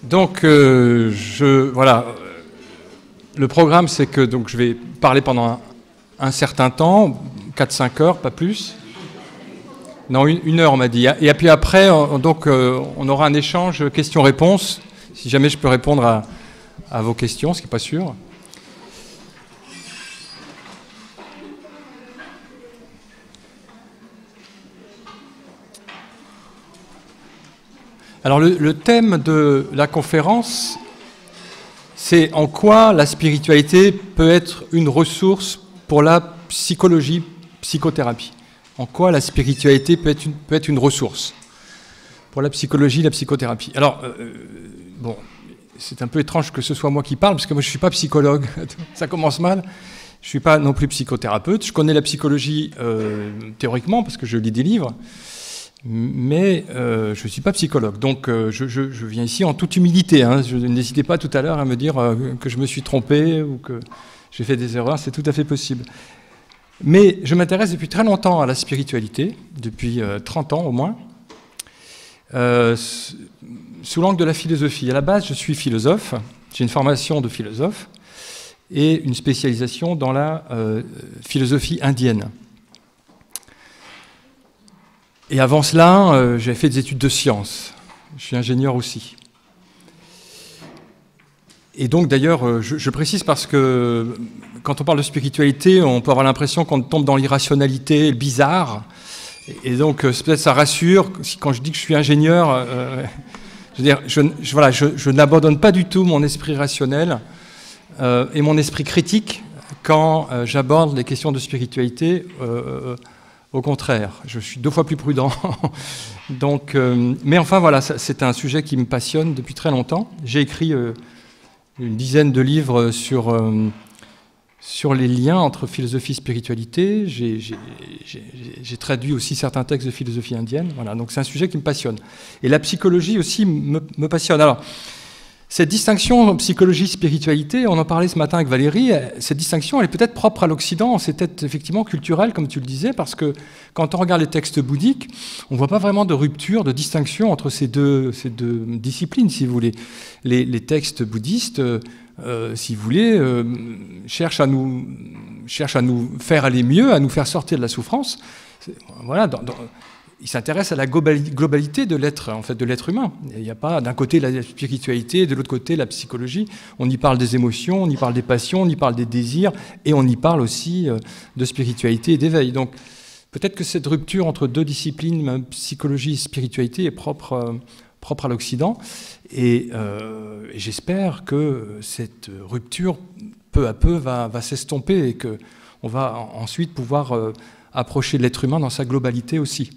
Donc, voilà. Le programme, c'est que donc, je vais parler pendant un certain temps, 4-5 heures, pas plus. Non, une heure, on m'a dit. Et puis après, on aura un échange questions-réponses, si jamais je peux répondre à vos questions, ce qui n'est pas sûr. Alors, le thème de la conférence, c'est en quoi la spiritualité peut être une ressource pour la psychologie, psychothérapie. En quoi la spiritualité peut être une ressource pour la psychologie, la psychothérapie. Alors, bon, c'est un peu étrange que ce soit moi qui parle, parce que moi je ne suis pas psychologue, ça commence mal. Je ne suis pas non plus psychothérapeute. Je connais la psychologie théoriquement, parce que je lis des livres, mais je ne suis pas psychologue. Donc je viens ici en toute humilité. Hein. N'hésitez pas tout à l'heure à me dire que je me suis trompé ou que j'ai fait des erreurs, c'est tout à fait possible. Mais je m'intéresse depuis très longtemps à la spiritualité, depuis 30 ans au moins, sous l'angle de la philosophie. À la base, je suis philosophe, j'ai une formation de philosophe et une spécialisation dans la philosophie indienne. Et avant cela, j'avais fait des études de sciences. Je suis ingénieur aussi. Et donc, d'ailleurs, je précise parce que quand on parle de spiritualité, on peut avoir l'impression qu'on tombe dans l'irrationalité, le bizarre. Et donc, peut-être ça rassure. Quand je dis que je suis ingénieur, je veux dire, je n'abandonne pas du tout mon esprit rationnel et mon esprit critique quand j'aborde les questions de spiritualité. Au contraire, je suis 2 fois plus prudent. Donc, mais enfin, voilà, c'est un sujet qui me passionne depuis très longtemps. J'ai écrit une dizaine de livres sur les liens entre philosophie et spiritualité. J'ai traduit aussi certains textes de philosophie indienne. Voilà, donc c'est un sujet qui me passionne. Et la psychologie aussi me passionne. Alors, cette distinction psychologie-spiritualité, on en parlait ce matin avec Valérie, cette distinction, elle est peut-être propre à l'Occident, c'est peut-être effectivement culturel, comme tu le disais, parce que quand on regarde les textes bouddhiques, on ne voit pas vraiment de rupture, de distinction entre ces deux disciplines, si vous voulez. Les textes bouddhistes, si vous voulez, cherchent à nous faire aller mieux, à nous faire sortir de la souffrance. Voilà, il s'intéresse à la globalité de l'être, en fait, de l'être humain. Il n'y a pas d'un côté la spiritualité, de l'autre côté la psychologie. On y parle des émotions, on y parle des passions, on y parle des désirs, et on y parle aussi de spiritualité et d'éveil. Donc peut-être que cette rupture entre deux disciplines, psychologie et spiritualité, est propre à l'Occident. Et j'espère que cette rupture, peu à peu, va s'estomper et qu'on va ensuite pouvoir approcher l'être humain dans sa globalité aussi.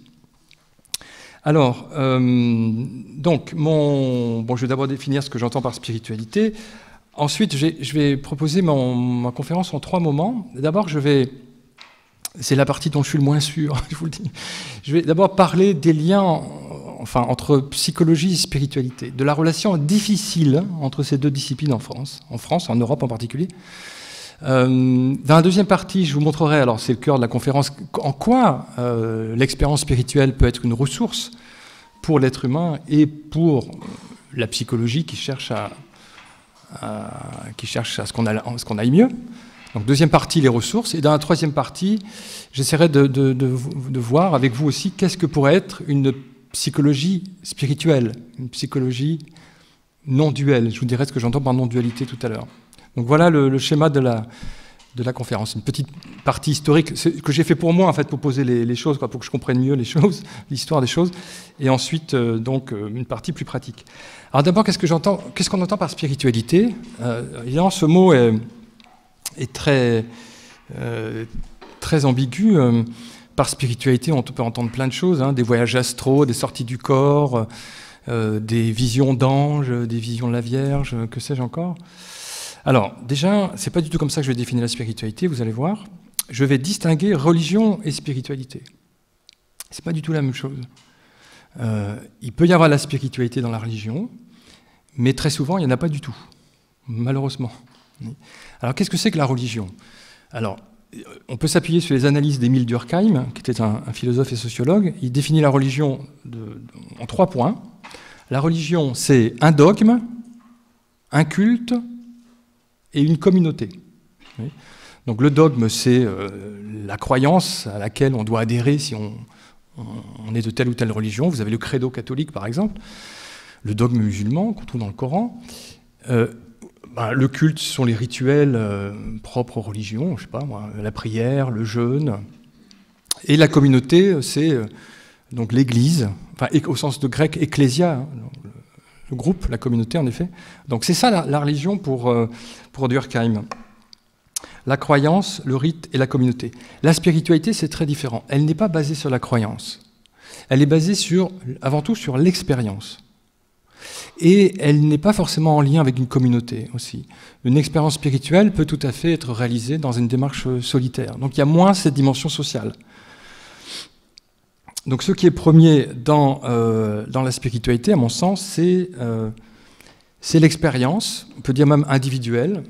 Alors, donc, je vais d'abord définir ce que j'entends par spiritualité. Ensuite, je vais proposer ma conférence en 3 moments. D'abord, c'est la partie dont je suis le moins sûr, je vous le dis. Je vais d'abord parler des liens entre psychologie et spiritualité, de la relation difficile entre ces deux disciplines en France, en Europe en particulier. Dans la deuxième partie, je vous montrerai, alors c'est le cœur de la conférence, en quoi l'expérience spirituelle peut être une ressource pour l'être humain et pour la psychologie qui cherche à ce qu'on aille mieux. Donc deuxième partie, les ressources. Et dans la troisième partie, j'essaierai de voir avec vous aussi qu'est-ce que pourrait être une psychologie spirituelle, une psychologie non duelle. Je vous dirai ce que j'entends par non-dualité tout à l'heure. Donc voilà le schéma de la conférence. Une petite partie historique que j'ai fait pour moi, en fait, pour poser les choses, pour que je comprenne mieux les choses, l'histoire des choses. Et ensuite, donc, une partie plus pratique. Alors d'abord, qu'est-ce qu'on entend par spiritualité ? Évidemment, ce mot est très ambigu. Par spiritualité, on peut entendre plein de choses, hein, des voyages astraux, des sorties du corps, des visions d'anges, des visions de la Vierge, que sais-je encore. Alors, déjà, c'est pas du tout comme ça que je vais définir la spiritualité, vous allez voir. Je vais distinguer religion et spiritualité. C'est pas du tout la même chose. Il peut y avoir la spiritualité dans la religion, mais très souvent, il n'y en a pas du tout, malheureusement. Alors, qu'est-ce que c'est que la religion ? Alors, on peut s'appuyer sur les analyses d'Émile Durkheim, qui était un philosophe et sociologue. Il définit la religion en 3 points. La religion, c'est un dogme, un culte et une communauté. Oui. Donc le dogme, c'est la croyance à laquelle on doit adhérer si on est de telle ou telle religion. Vous avez le credo catholique, par exemple, le dogme musulman qu'on trouve dans le Coran. Le culte, ce sont les rituels propres aux religions, je sais pas moi, la prière, le jeûne. Et la communauté, c'est donc l'Église, enfin, au sens de grec, ecclésia, hein, le groupe, la communauté en effet. Donc c'est ça la religion pour Durkheim. La croyance, le rite et la communauté. La spiritualité, c'est très différent. Elle n'est pas basée sur la croyance. Elle est basée avant tout sur l'expérience. Et elle n'est pas forcément en lien avec une communauté aussi. Une expérience spirituelle peut tout à fait être réalisée dans une démarche solitaire. Donc il y a moins cette dimension sociale. Donc ce qui est premier dans la spiritualité, à mon sens, c'est l'expérience, on peut dire même individuelle.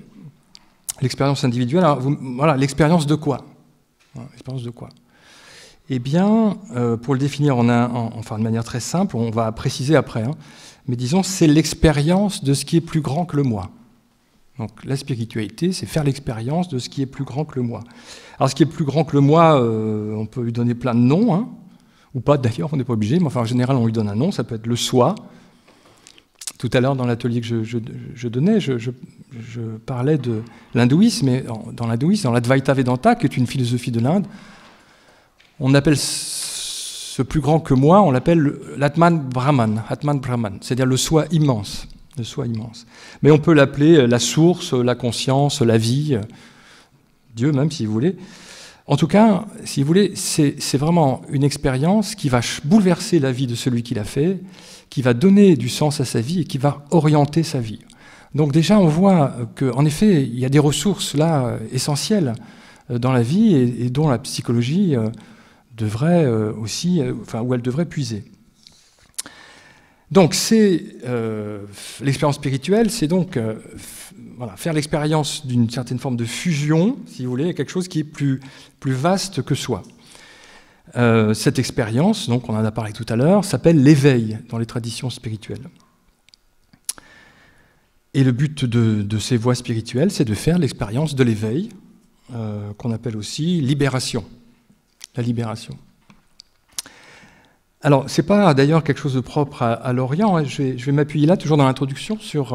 L'expérience individuelle, alors voilà, l'expérience de quoi? L'expérience de quoi? Eh bien, pour le définir de manière très simple, on va préciser après, hein, mais disons, c'est l'expérience de ce qui est plus grand que le moi. Donc la spiritualité, c'est faire l'expérience de ce qui est plus grand que le moi. Alors ce qui est plus grand que le moi, on peut lui donner plein de noms, hein, ou pas d'ailleurs, on n'est pas obligé, mais enfin en général on lui donne un nom, ça peut être le soi. Tout à l'heure dans l'atelier que je donnais, je parlais de l'hindouisme, et dans l'hindouisme, dans l'Advaita Vedanta, qui est une philosophie de l'Inde, on appelle ce plus grand que moi, on l'appelle l'Atman Brahman, c'est-à-dire le soi immense. Le soi immense. Mais on peut l'appeler la source, la conscience, la vie, Dieu même si vous voulez. En tout cas, si vous voulez, c'est vraiment une expérience qui va bouleverser la vie de celui qui l'a fait, qui va donner du sens à sa vie et qui va orienter sa vie. Donc déjà, on voit qu'en effet, il y a des ressources là essentielles dans la vie et dont la psychologie devrait aussi, où elle devrait puiser. Donc l'expérience spirituelle, c'est donc faire l'expérience d'une certaine forme de fusion, si vous voulez, quelque chose qui est plus vaste que soi. Cette expérience, donc on en a parlé tout à l'heure, s'appelle l'éveil dans les traditions spirituelles. Et le but de ces voies spirituelles, c'est de faire l'expérience de l'éveil, qu'on appelle aussi libération. La libération. Alors, ce n'est pas d'ailleurs quelque chose de propre à l'Orient. Hein. Je vais m'appuyer là, toujours dans l'introduction, sur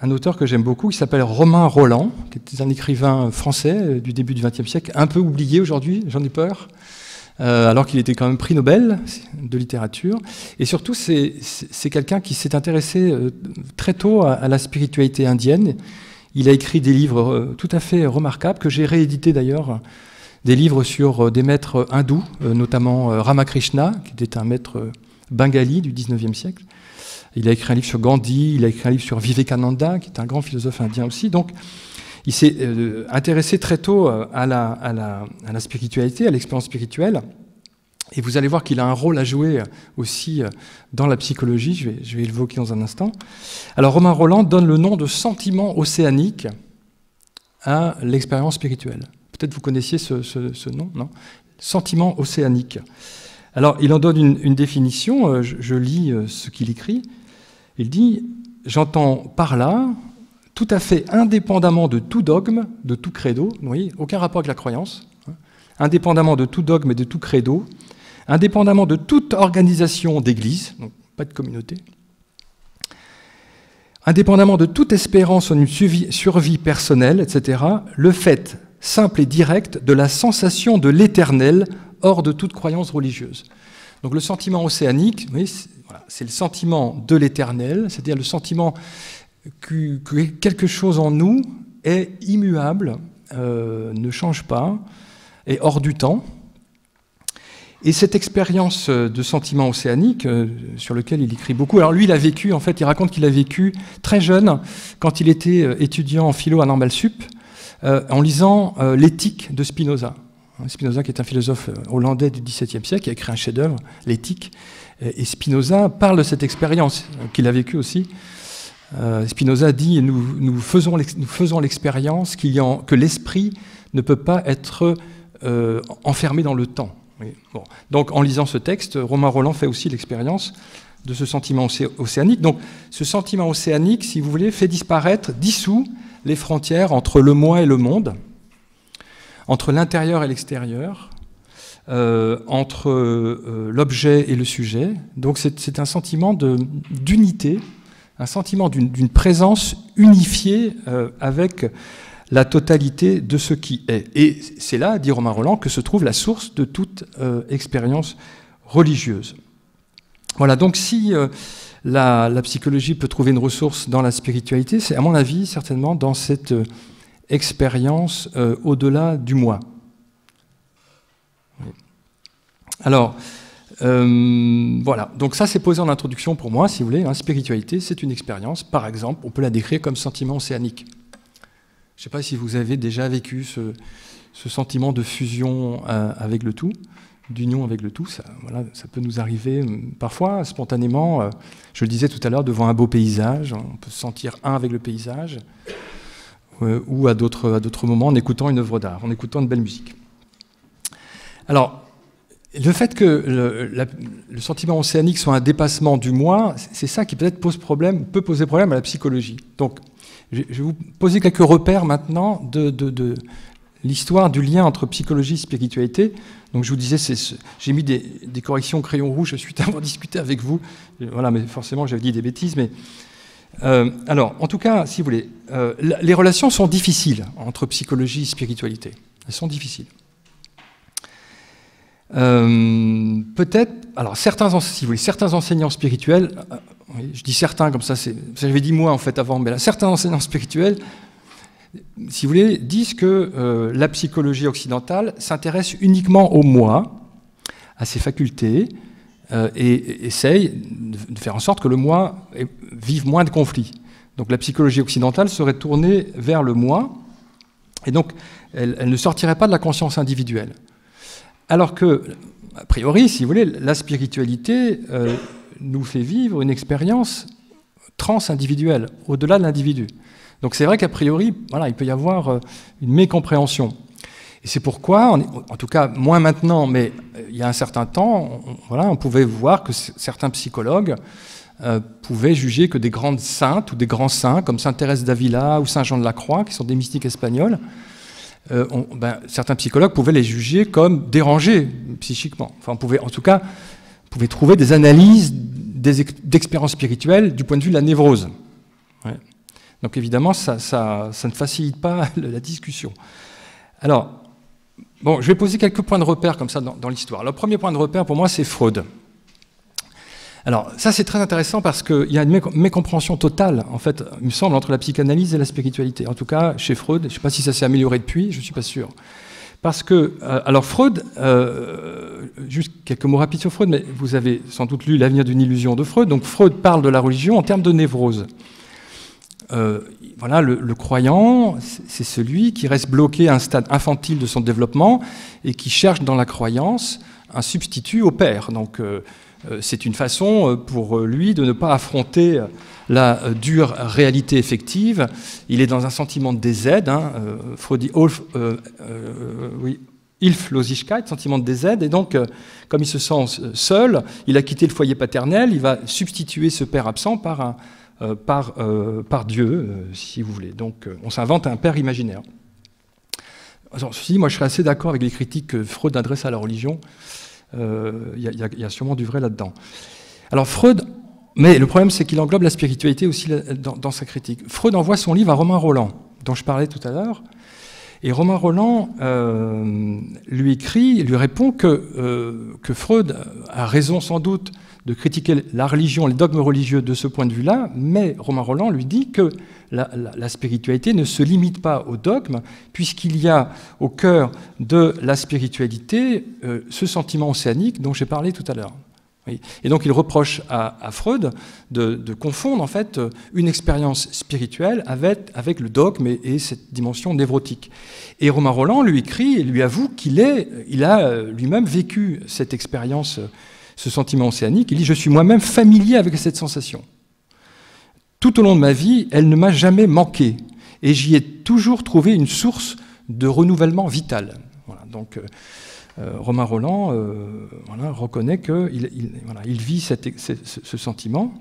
un auteur que j'aime beaucoup, qui s'appelle Romain Rolland, qui est un écrivain français du début du XXe siècle, un peu oublié aujourd'hui, j'en ai peur, alors qu'il était quand même prix Nobel de littérature. Et surtout, c'est quelqu'un qui s'est intéressé très tôt à la spiritualité indienne. Il a écrit des livres tout à fait remarquables, que j'ai réédités d'ailleurs, des livres sur des maîtres hindous, notamment Ramakrishna, qui était un maître bengali du XIXe siècle. Il a écrit un livre sur Gandhi, il a écrit un livre sur Vivekananda, qui est un grand philosophe indien aussi. Donc, il s'est intéressé très tôt à la spiritualité, à l'expérience spirituelle. Et vous allez voir qu'il a un rôle à jouer aussi dans la psychologie, je vais l'évoquer dans un instant. Alors, Romain Rolland donne le nom de sentiment océanique à l'expérience spirituelle. Peut-être vous connaissiez ce nom, non? Sentiment océanique. Alors, il en donne une définition, je lis ce qu'il écrit. Il dit « J'entends par là, tout à fait indépendamment de tout dogme, de tout credo, vous voyez, aucun rapport avec la croyance, hein, indépendamment de tout dogme et de tout credo, indépendamment de toute organisation d'église, donc pas de communauté, indépendamment de toute espérance en une survie personnelle, etc., le fait simple et direct de la sensation de l'éternel hors de toute croyance religieuse. » Donc le sentiment océanique, c'est le sentiment de l'éternel, c'est-à-dire le sentiment que quelque chose en nous est immuable, ne change pas, est hors du temps. Et cette expérience de sentiment océanique, sur lequel il écrit beaucoup, alors lui il a vécu, en fait il raconte qu'il a vécu très jeune, quand il était étudiant en philo à Normal Sup, en lisant l'éthique de Spinoza. Spinoza, qui est un philosophe hollandais du XVIIe siècle, qui a écrit un chef-d'œuvre, l'éthique. Et Spinoza parle de cette expérience qu'il a vécue aussi. Spinoza dit « Nous faisons l'expérience que l'esprit ne peut pas être enfermé dans le temps. » Oui. Bon. Donc, en lisant ce texte, Romain Rolland fait aussi l'expérience de ce sentiment océanique. Donc ce sentiment océanique, si vous voulez, fait disparaître, dissout les frontières entre le moi et le monde, entre l'intérieur et l'extérieur, entre l'objet et le sujet. Donc c'est un sentiment d'unité, un sentiment d'une présence unifiée avec la totalité de ce qui est. Et c'est là, dit Romain Rolland, que se trouve la source de toute expérience religieuse. Voilà, donc si la psychologie peut trouver une ressource dans la spiritualité, c'est à mon avis certainement dans cette expérience au-delà du moi. Alors, voilà, donc ça c'est posé en introduction pour moi, si vous voulez. Spiritualité, c'est une expérience, par exemple, on peut la décrire comme sentiment océanique. Je ne sais pas si vous avez déjà vécu ce sentiment de fusion avec le tout, d'union avec le tout. Ça, voilà, ça peut nous arriver parfois spontanément. Je le disais tout à l'heure, devant un beau paysage, on peut se sentir un avec le paysage, ou à d'autres moments en écoutant une œuvre d'art, en écoutant une belle musique. Alors, le fait que le sentiment océanique soit un dépassement du moi, c'est ça qui peut-être peut poser problème à la psychologie. Donc, je vais vous poser quelques repères maintenant de l'histoire du lien entre psychologie et spiritualité. Donc je vous disais, j'ai mis des corrections au crayon rouge suite à avoir discuté avec vous. Voilà, mais forcément j'avais dit des bêtises. Mais alors, en tout cas, si vous voulez, les relations sont difficiles entre psychologie et spiritualité. Elles sont difficiles. Peut-être, alors si vous voulez, certains enseignants spirituels, je dis certains comme ça, j'avais dit moi en fait avant, mais là, certains enseignants spirituels, si vous voulez, disent que la psychologie occidentale s'intéresse uniquement au moi, à ses facultés, et essaye de faire en sorte que le moi vive moins de conflits. Donc la psychologie occidentale serait tournée vers le moi, et donc elle ne sortirait pas de la conscience individuelle. Alors que, a priori, si vous voulez, la spiritualité nous fait vivre une expérience trans-individuelle, au-delà de l'individu. Donc c'est vrai qu'a priori, voilà, il peut y avoir une mécompréhension. Et c'est pourquoi, en tout cas moins maintenant, mais il y a un certain temps, on pouvait voir que certains psychologues pouvaient juger que des grandes saintes ou des grands saints, comme sainte Thérèse d'Avila ou saint Jean de la Croix, qui sont des mystiques espagnols, certains psychologues pouvaient les juger comme dérangés psychiquement. Enfin, on pouvait trouver des analyses d'expériences spirituelles du point de vue de la névrose. Ouais. Donc évidemment, ça ne facilite pas la discussion. Alors, bon, je vais poser quelques points de repère comme ça dans l'histoire. Le premier point de repère pour moi, c'est Freud. Alors ça, c'est très intéressant parce qu'il y a une mécompréhension totale, en fait, il me semble, entre la psychanalyse et la spiritualité. En tout cas, chez Freud, je ne sais pas si ça s'est amélioré depuis, je ne suis pas sûr. Parce que, alors Freud, juste quelques mots rapides sur Freud, mais vous avez sans doute lu L'avenir d'une illusion de Freud. Donc Freud parle de la religion en termes de névrose. Voilà, le croyant, c'est celui qui reste bloqué à un stade infantile de son développement et qui cherche dans la croyance un substitut au père. Donc c'est une façon pour lui de ne pas affronter la dure réalité effective. Il est dans un sentiment de désaide, Freud dit Hilflosigkeit, sentiment de désaide, et donc comme il se sent seul, il a quitté le foyer paternel, il va substituer ce père absent par Dieu, si vous voulez. Donc on s'invente un père imaginaire. Alors, ceci dit, moi je serais assez d'accord avec les critiques que Freud adresse à la religion. Il y a sûrement du vrai là-dedans. Alors Freud, mais le problème c'est qu'il englobe la spiritualité aussi dans sa critique. Freud envoie son livre à Romain Rolland, dont je parlais tout à l'heure, et Romain Rolland lui répond que Freud a raison sans doute de critiquer la religion, les dogmes religieux de ce point de vue-là, mais Romain Rolland lui dit que la spiritualité ne se limite pas aux dogmes, puisqu'il y a au cœur de la spiritualité ce sentiment océanique dont j'ai parlé tout à l'heure. Oui. Et donc il reproche à Freud de confondre en fait une expérience spirituelle avec le dogme et cette dimension névrotique. Et Romain Rolland lui écrit et lui avoue qu'il a lui-même vécu cette expérience, ce sentiment océanique. Il dit « Je suis moi-même familier avec cette sensation. Tout au long de ma vie, elle ne m'a jamais manqué. Et j'y ai toujours trouvé une source de renouvellement vital. » Voilà, donc Romain Rolland voilà, reconnaît qu'il voilà, il vit ce sentiment.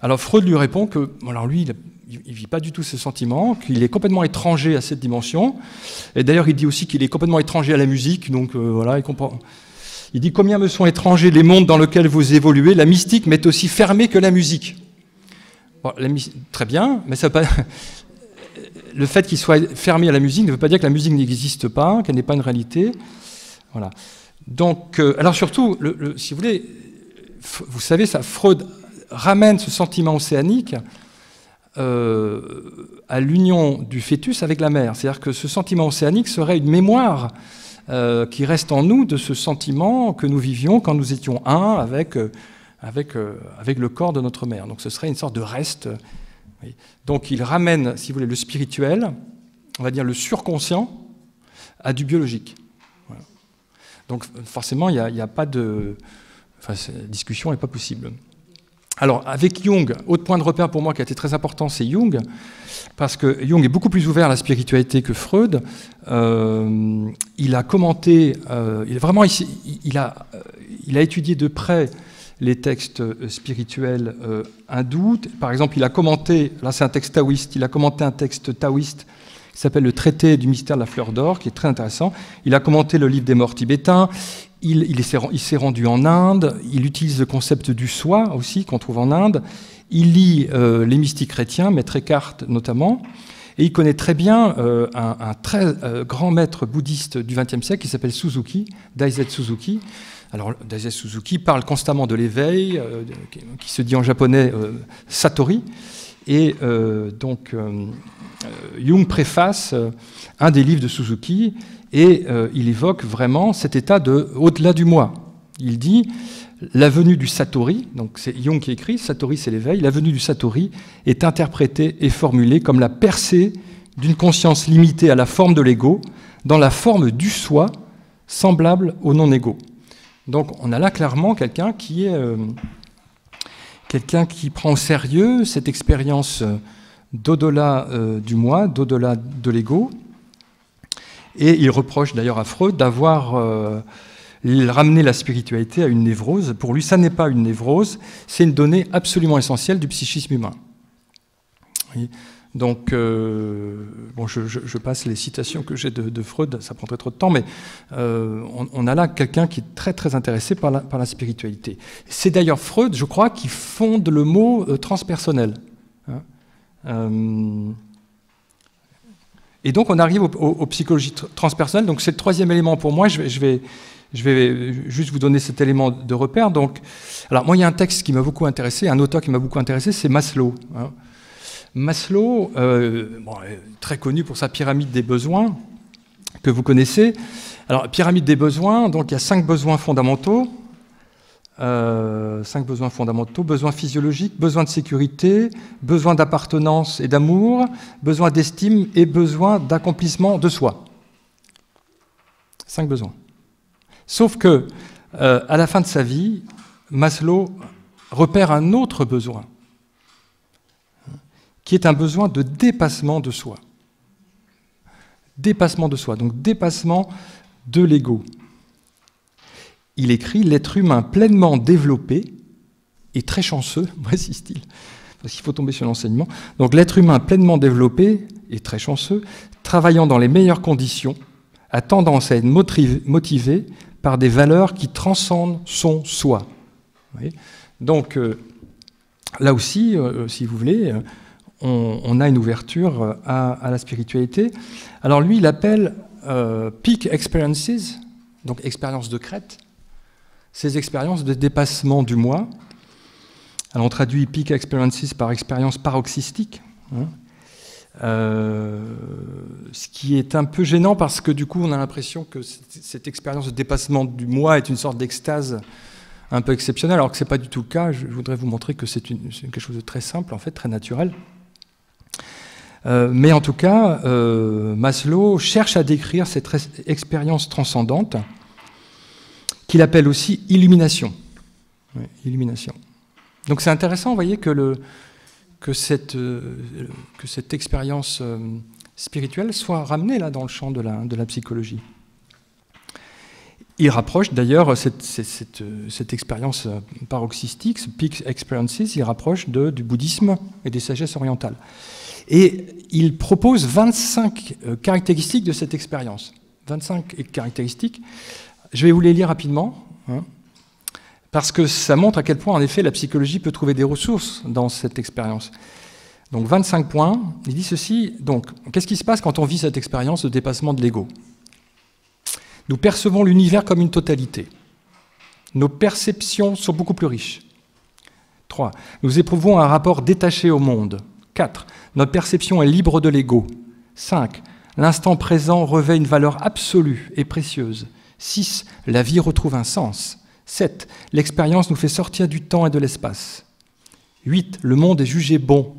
Alors Freud lui répond que alors lui, il ne vit pas du tout ce sentiment, qu'il est complètement étranger à cette dimension. Et d'ailleurs, il dit aussi qu'il est complètement étranger à la musique. Donc voilà, il comprend. Il dit « Combien me sont étrangers les mondes dans lesquels vous évoluez, la mystique m'est aussi fermée que la musique. » Bon, très bien, mais ça veut pas... le fait qu'il soit fermé à la musique ne veut pas dire que la musique n'existe pas, qu'elle n'est pas une réalité. Voilà. Donc, alors surtout, si vous voulez, vous savez, ça, Freud ramène ce sentiment océanique à l'union du fœtus avec la mère. C'est-à-dire que ce sentiment océanique serait une mémoire qui reste en nous de ce sentiment que nous vivions quand nous étions un avec le corps de notre mère. Donc ce serait une sorte de reste. Oui. Donc il ramène, si vous voulez, le spirituel, on va dire le surconscient, à du biologique. Voilà. Donc forcément, il n'y a pas de... Enfin, cette discussion n'est pas possible. Alors, avec Jung, autre point de repère pour moi qui a été très important, c'est Jung, parce que Jung est beaucoup plus ouvert à la spiritualité que Freud. Il a commenté, il a étudié de près les textes spirituels hindous. Par exemple, il a commenté, là c'est un texte taoïste, il a commenté un texte taoïste qui s'appelle le Traité du mystère de la fleur d'or, qui est très intéressant. Il a commenté le livre des morts tibétains. Il s'est rendu en Inde, il utilise le concept du soi aussi, qu'on trouve en Inde. Il lit les mystiques chrétiens, Maître Eckhart notamment, et il connaît très bien un très grand maître bouddhiste du XXe siècle qui s'appelle Suzuki, Daisetsu Suzuki. Alors Daisetsu Suzuki parle constamment de l'éveil, qui se dit en japonais Satori, et donc Jung préface un des livres de Suzuki, et il évoque vraiment cet état de au-delà du moi. Il dit la venue du Satori, donc c'est Jung qui écrit, Satori c'est l'éveil, la venue du Satori est interprétée et formulée comme la percée d'une conscience limitée à la forme de l'ego, dans la forme du soi, semblable au non-ego. Donc on a là clairement quelqu'un qui prend au sérieux cette expérience d'au-delà du moi, d'au-delà de l'ego. Et il reproche d'ailleurs à Freud d'avoir ramené la spiritualité à une névrose. Pour lui, ça n'est pas une névrose, c'est une donnée absolument essentielle du psychisme humain. Oui. Donc, bon, je passe les citations que j'ai de Freud, ça prendrait trop de temps, mais on a là quelqu'un qui est très très intéressé par la spiritualité. C'est d'ailleurs Freud, je crois, qui fonde le mot transpersonnel. Hein. Et donc on arrive aux psychologies transpersonnelles. Donc c'est le troisième élément pour moi. Je vais juste vous donner cet élément de repère. Donc, alors moi il y a un texte qui m'a beaucoup intéressé, un auteur qui m'a beaucoup intéressé, c'est Maslow. Hein. Maslow, bon, très connu pour sa pyramide des besoins que vous connaissez. Alors pyramide des besoins, donc il y a 5 besoins fondamentaux. 5 besoins fondamentaux, besoin physiologique, besoin de sécurité, besoin d'appartenance et d'amour, besoin d'estime et besoin d'accomplissement de soi. 5 besoins. Sauf que, à la fin de sa vie, Maslow repère un autre besoin, qui est un besoin de dépassement de soi. Dépassement de soi, donc dépassement de l'ego. Il écrit « L'être humain pleinement développé et très chanceux », précise-t-il, parce qu'il faut tomber sur l'enseignement. Donc l'être humain pleinement développé et très chanceux, travaillant dans les meilleures conditions, a tendance à être motivé par des valeurs qui transcendent son soi. Vous voyez ? Donc là aussi, si vous voulez, on a une ouverture à la spiritualité. Alors lui, il appelle peak experiences, donc expériences de crête, ces expériences de dépassement du moi. Alors on traduit peak experiences par expérience paroxystique, hein, ce qui est un peu gênant parce que du coup on a l'impression que cette expérience de dépassement du moi est une sorte d'extase un peu exceptionnelle, alors que ce n'est pas du tout le cas. Je voudrais vous montrer que c'est quelque chose de très simple, en fait, très naturel. Mais en tout cas, Maslow cherche à décrire cette expérience transcendante qu'il appelle aussi illumination. Oui, illumination. Donc c'est intéressant, vous voyez, que cette expérience spirituelle soit ramenée là dans le champ de la psychologie. Il rapproche d'ailleurs cette expérience paroxystique, ce peak experiences, il rapproche du bouddhisme et des sagesses orientales. Et il propose 25 caractéristiques de cette expérience. 25 caractéristiques. Je vais vous les lire rapidement, hein, parce que ça montre à quel point, en effet, la psychologie peut trouver des ressources dans cette expérience. Donc 25 points, il dit ceci. Donc, qu'est-ce qui se passe quand on vit cette expérience de dépassement de l'ego ? Nous percevons l'univers comme une totalité. Nos perceptions sont beaucoup plus riches. 3. Nous éprouvons un rapport détaché au monde. 4. Notre perception est libre de l'ego. 5. L'instant présent revêt une valeur absolue et précieuse. 6. La vie retrouve un sens. 7. L'expérience nous fait sortir du temps et de l'espace. 8. Le monde est jugé bon.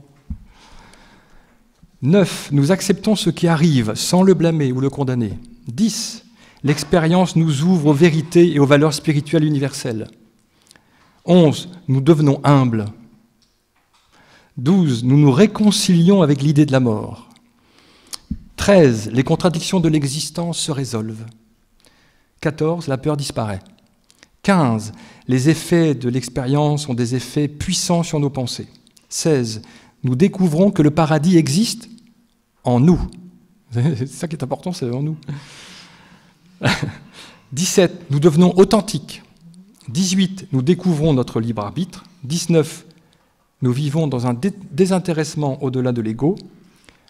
9. Nous acceptons ce qui arrive sans le blâmer ou le condamner. 10. L'expérience nous ouvre aux vérités et aux valeurs spirituelles universelles. 11. Nous devenons humbles. 12. Nous nous réconcilions avec l'idée de la mort. 13. Les contradictions de l'existence se résolvent. 14. La peur disparaît. 15. Les effets de l'expérience ont des effets puissants sur nos pensées. 16. Nous découvrons que le paradis existe en nous. C'est ça qui est important, c'est en nous. 17. Nous devenons authentiques. 18. Nous découvrons notre libre arbitre. 19. Nous vivons dans un désintéressement au-delà de l'ego.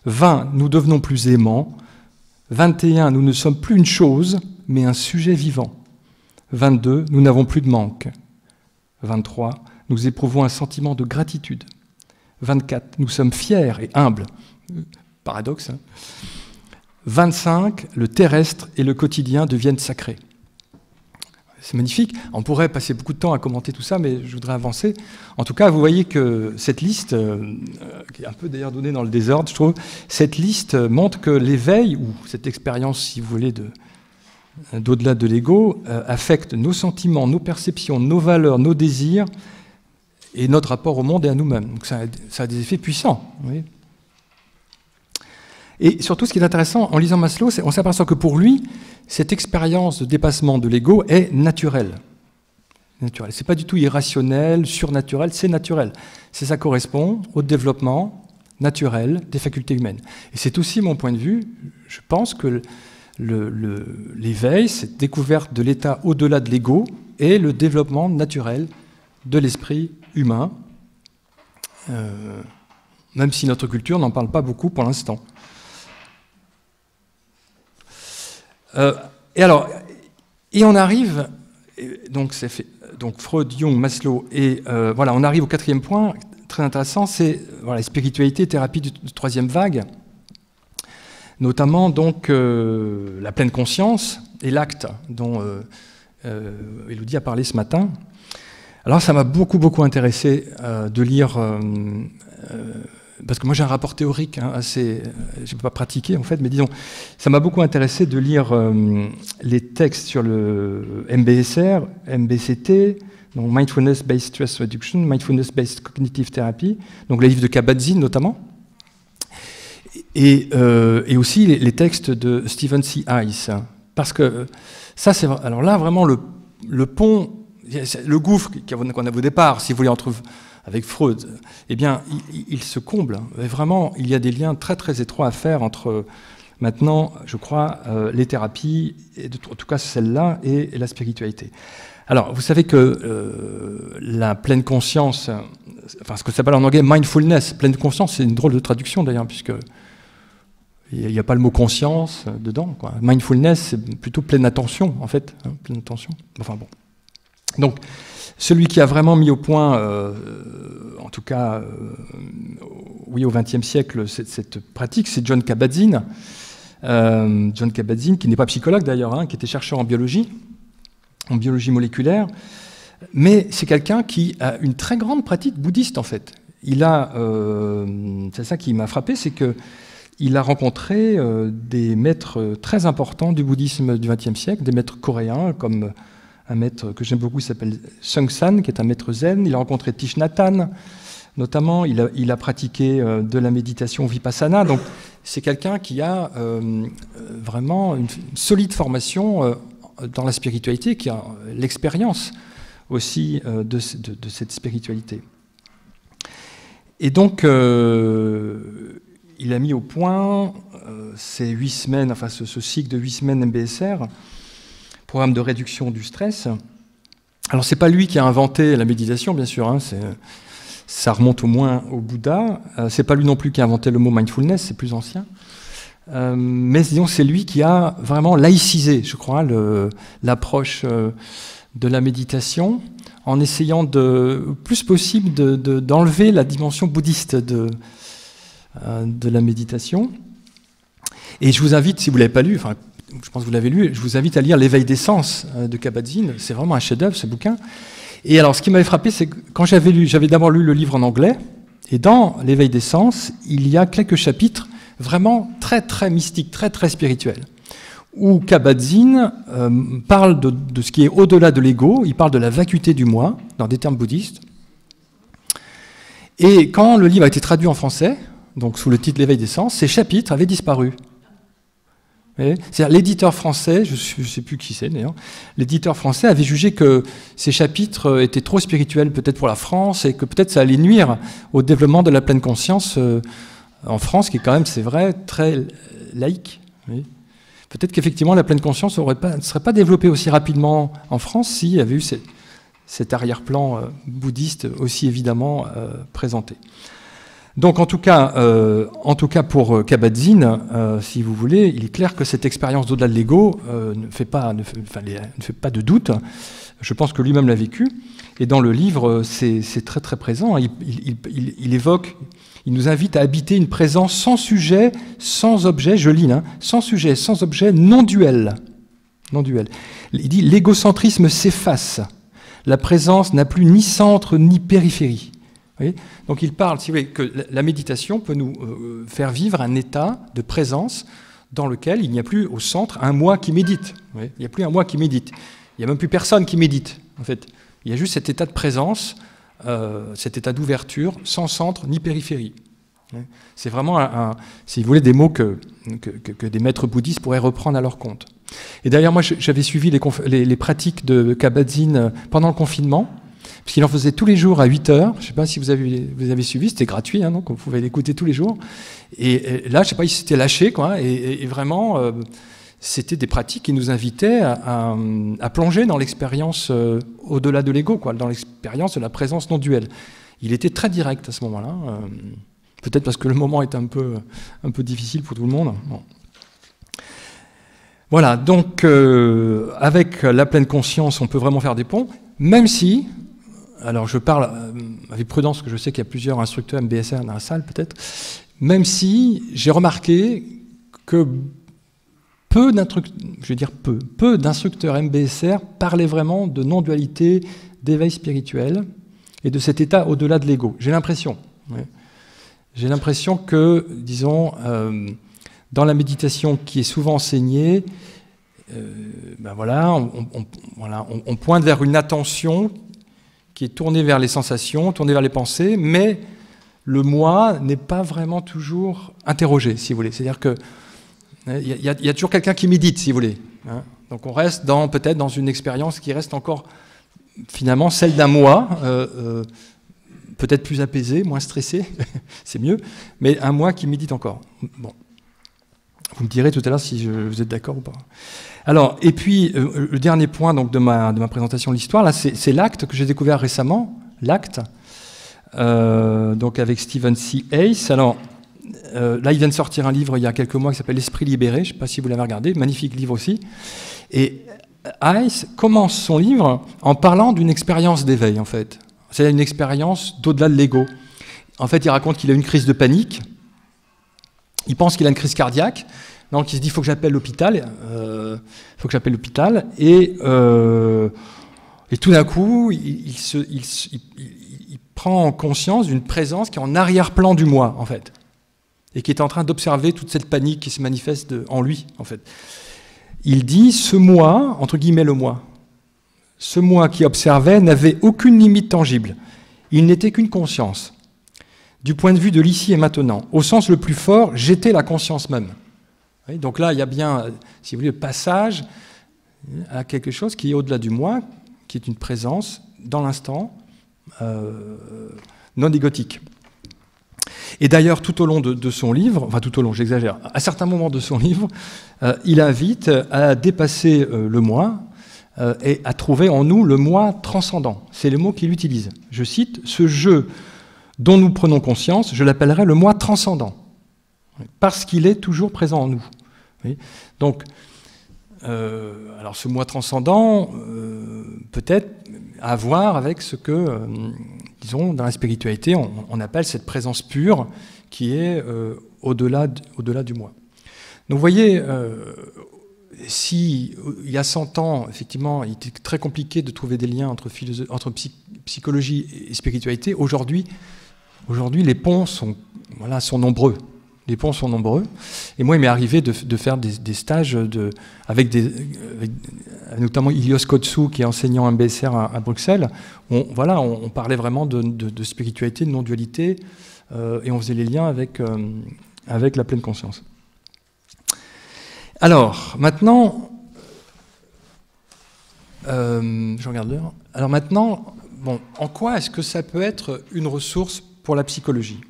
20. Nous devenons plus aimants. 21. Nous ne sommes plus une chose, mais un sujet vivant. 22. Nous n'avons plus de manque. 23. Nous éprouvons un sentiment de gratitude. 24. Nous sommes fiers et humbles. Paradoxe, hein. 25. Le terrestre et le quotidien deviennent sacrés. C'est magnifique. On pourrait passer beaucoup de temps à commenter tout ça, mais je voudrais avancer. En tout cas, vous voyez que cette liste, qui est un peu d'ailleurs donnée dans le désordre, je trouve, cette liste montre que l'éveil, ou cette expérience, si vous voulez, d'au-delà de l'ego, affecte nos sentiments, nos perceptions, nos valeurs, nos désirs, et notre rapport au monde et à nous-mêmes. Donc ça a des effets puissants. Vous voyez. Et surtout, ce qui est intéressant, en lisant Maslow, on s'aperçoit que pour lui, cette expérience de dépassement de l'ego est naturelle. Ce n'est pas du tout irrationnel, surnaturel, c'est naturel. Ça correspond au développement naturel des facultés humaines. Et c'est aussi mon point de vue, je pense que l'éveil, cette découverte de l'état au-delà de l'ego, est le développement naturel de l'esprit humain, même si notre culture n'en parle pas beaucoup pour l'instant. Et on arrive, donc Freud, Jung, Maslow, et voilà, on arrive au quatrième point, très intéressant, c'est voilà, spiritualité, thérapie de troisième vague, notamment donc la pleine conscience et l'acte dont Élodie a parlé ce matin. Alors ça m'a beaucoup intéressé de lire, parce que moi j'ai un rapport théorique assez, je ne peux pas pratiquer en fait, mais disons, ça m'a beaucoup intéressé de lire les textes sur le MBSR, MBCT, donc Mindfulness Based Stress Reduction, Mindfulness Based Cognitive Therapy, donc les livres de Kabat-Zinn notamment, et aussi les textes de Stephen C. Hayes, parce que ça c'est, alors là vraiment le pont, le gouffre qu'on a au départ, si vous voulez, avec Freud, eh bien, il se comble. Et vraiment, il y a des liens très étroits à faire entre, maintenant, je crois, les thérapies, et en tout cas celle-là, et la spiritualité. Alors, vous savez que la pleine conscience, enfin, ce que ça s'appelle en anglais mindfulness, pleine conscience, c'est une drôle de traduction d'ailleurs, puisque il n'y a pas le mot conscience dedans, quoi. Mindfulness, c'est plutôt pleine attention, en fait, hein, pleine attention. Enfin bon. Donc, celui qui a vraiment mis au point, en tout cas, oui, au XXe siècle, cette pratique, c'est Jon Kabat-Zinn. Jon Kabat-Zinn, qui n'est pas psychologue d'ailleurs, hein, qui était chercheur en biologie moléculaire, mais c'est quelqu'un qui a une très grande pratique bouddhiste, en fait. Il a, c'est ça qui m'a frappé, c'est qu'il a rencontré des maîtres très importants du bouddhisme du XXe siècle, des maîtres coréens, comme un maître que j'aime beaucoup, qui s'appelle Seung San, qui est un maître zen. Il a rencontré Thich Nhat Hanh, notamment. Il a pratiqué de la méditation vipassana. Donc, c'est quelqu'un qui a vraiment une solide formation dans la spiritualité, qui a l'expérience aussi de cette spiritualité. Et donc, il a mis au point ces 8 semaines, enfin ce cycle de 8 semaines MBSR, programme de réduction du stress. Alors, c'est pas lui qui a inventé la méditation, bien sûr, hein, ça remonte au moins au Bouddha. C'est pas lui non plus qui a inventé le mot mindfulness, c'est plus ancien. Mais disons, c'est lui qui a vraiment laïcisé, je crois, l'approche de la méditation, en essayant plus possible d'enlever la dimension bouddhiste de la méditation. Et je vous invite, si vous ne l'avez pas lu, enfin, je pense que vous l'avez lu, je vous invite à lire L'éveil des sens de Kabat-Zinn. C'est vraiment un chef-d'œuvre, ce bouquin. Et alors, ce qui m'avait frappé, c'est que quand j'avais d'abord lu le livre en anglais, et dans L'éveil des sens, il y a quelques chapitres vraiment très, très mystiques, très, très spirituels, où Kabat-Zinn parle de ce qui est au-delà de l'ego, il parle de la vacuité du moi, dans des termes bouddhistes. Et quand le livre a été traduit en français, donc sous le titre L'éveil des sens, ces chapitres avaient disparu. C'est-à-dire l'éditeur français, je ne sais plus qui c'est d'ailleurs, l'éditeur français avait jugé que ces chapitres étaient trop spirituels peut-être pour la France et que peut-être ça allait nuire au développement de la pleine conscience en France, qui est quand même, c'est vrai, très laïque. Oui. Peut-être qu'effectivement la pleine conscience ne serait pas développée aussi rapidement en France s'il y avait eu cet arrière-plan bouddhiste aussi évidemment présenté. Donc en tout cas pour Kabat-Zinn, si vous voulez, il est clair que cette expérience d'au-delà de l'ego ne fait pas de doute. Je pense que lui-même l'a vécu. Et dans le livre, c'est très très présent. Il évoque, il nous invite à habiter une présence sans sujet, sans objet, je lis, hein, sans sujet, sans objet, non duel. Non duel. Il dit « l'égocentrisme s'efface. La présence n'a plus ni centre ni périphérie. » Donc il parle, si vous voulez, que la méditation peut nous faire vivre un état de présence dans lequel il n'y a plus au centre un moi qui médite. Il n'y a plus un moi qui médite. Il n'y a même plus personne qui médite, en fait. Il y a juste cet état de présence, cet état d'ouverture, sans centre ni périphérie. C'est vraiment, si vous voulez, des mots que des maîtres bouddhistes pourraient reprendre à leur compte. Et d'ailleurs, moi, j'avais suivi les pratiques de Kabat-Zinn pendant le confinement, parce qu'il en faisait tous les jours à 8 heures. Je ne sais pas si vous avez suivi, c'était gratuit, hein, donc vous pouvez l'écouter tous les jours. Et là, je ne sais pas, il s'était lâché, quoi, et vraiment, c'était des pratiques qui nous invitaient à plonger dans l'expérience au-delà de l'ego, quoi, dans l'expérience de la présence non duelle. Il était très direct à ce moment-là, peut-être parce que le moment est un peu difficile pour tout le monde. Bon. Voilà, donc avec la pleine conscience, on peut vraiment faire des ponts, même si... Alors je parle avec prudence, parce que je sais qu'il y a plusieurs instructeurs MBSR dans la salle peut-être, même si j'ai remarqué que peu d'instructeurs MBSR parlaient vraiment de non-dualité, d'éveil spirituel et de cet état au-delà de l'ego. J'ai l'impression. Ouais. J'ai l'impression que, disons, dans la méditation qui est souvent enseignée, ben voilà, on pointe vers une attention qui est tourné vers les sensations, tourné vers les pensées, mais le moi n'est pas vraiment toujours interrogé, si vous voulez. C'est-à-dire qu'il y a toujours quelqu'un qui médite, si vous voulez. Hein. Donc on reste peut-être dans une expérience qui reste encore finalement celle d'un moi, peut-être plus apaisé, moins stressé, c'est mieux, mais un moi qui médite encore. Bon. Vous me direz tout à l'heure si vous êtes d'accord ou pas. Alors, et puis, le dernier point donc, de ma présentation de l'histoire, là, c'est l'acte que j'ai découvert récemment, l'acte, donc avec Stephen C. Hayes. Alors, là, il vient de sortir un livre il y a quelques mois qui s'appelle L'Esprit libéré, je ne sais pas si vous l'avez regardé, magnifique livre aussi. Et Hayes commence son livre en parlant d'une expérience d'éveil, en fait. C'est une expérience d'au-delà de l'ego. En fait, il raconte qu'il a eu une crise de panique. Il pense qu'il a une crise cardiaque, donc il se dit il faut que j'appelle l'hôpital, et tout d'un coup il prend conscience d'une présence qui est en arrière-plan du moi en fait, et qui est en train d'observer toute cette panique qui se manifeste en lui en fait. Il dit ce moi, entre guillemets le moi, ce moi qui observait n'avait aucune limite tangible, il n'était qu'une conscience. Du point de vue de l'ici et maintenant. Au sens le plus fort, j'étais la conscience même. Donc là, il y a bien, si vous voulez, le passage à quelque chose qui est au-delà du moi, qui est une présence dans l'instant, non égotique. Et d'ailleurs, tout au long de son livre, enfin tout au long, j'exagère, à certains moments de son livre, il invite à dépasser le moi et à trouver en nous le moi transcendant. C'est le mot qu'il utilise. Je cite, « Ce jeu dont nous prenons conscience, je l'appellerai le moi transcendant, parce qu'il est toujours présent en nous. » Oui. Donc, alors ce moi transcendant, peut-être à voir avec ce que, disons, dans la spiritualité, on appelle cette présence pure qui est au-delà du moi. Donc vous voyez, si il y a 100 ans, effectivement, il était très compliqué de trouver des liens entre psychologie et spiritualité, aujourd'hui les ponts sont nombreux. Les ponts sont nombreux. Et moi, il m'est arrivé de faire des stages avec notamment Ilios Kotsou, qui est enseignant à MBSR à Bruxelles. On parlait vraiment de spiritualité, de non-dualité, et on faisait les liens avec la pleine conscience. Alors, maintenant, je regarde l'heure. Alors maintenant, bon, en quoi est-ce que ça peut être une ressource pour la psychologie ?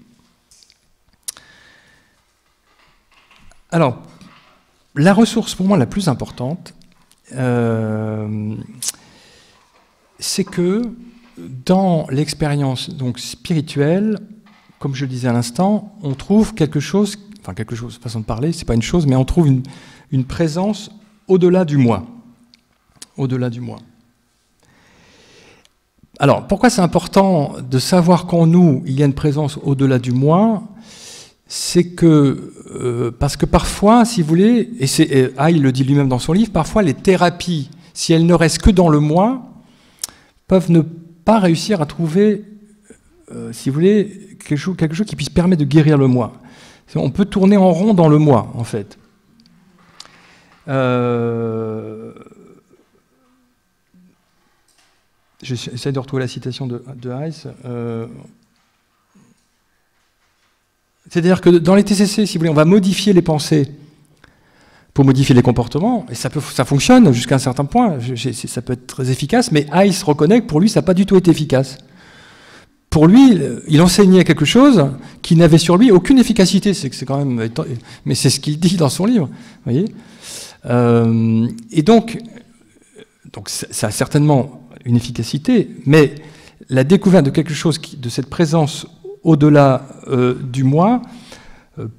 Alors, la ressource pour moi la plus importante, c'est que dans l'expérience donc spirituelle, comme je le disais à l'instant, on trouve quelque chose, façon de parler, c'est pas une chose, mais on trouve une présence au-delà du moi. Au-delà du moi. Alors, pourquoi c'est important de savoir qu'en nous, il y a une présence au-delà du moi ? C'est que, parce que parfois, si vous voulez, et il le dit lui-même dans son livre, parfois les thérapies, si elles ne restent que dans le moi, peuvent ne pas réussir à trouver, si vous voulez, quelque chose qui puisse permettre de guérir le moi. On peut tourner en rond dans le moi, en fait. J'essaie de retrouver la citation de Heiss. C'est-à-dire que dans les TCC, si vous voulez, on va modifier les pensées pour modifier les comportements, et ça fonctionne jusqu'à un certain point, ça peut être très efficace, mais Heiss reconnaît que pour lui, ça n'a pas du tout été efficace. Pour lui, il enseignait quelque chose qui n'avait sur lui aucune efficacité, c'est quand même, mais c'est ce qu'il dit dans son livre, vous voyez. Et donc ça a certainement une efficacité, mais la découverte de quelque chose, de cette présence au-delà du moi,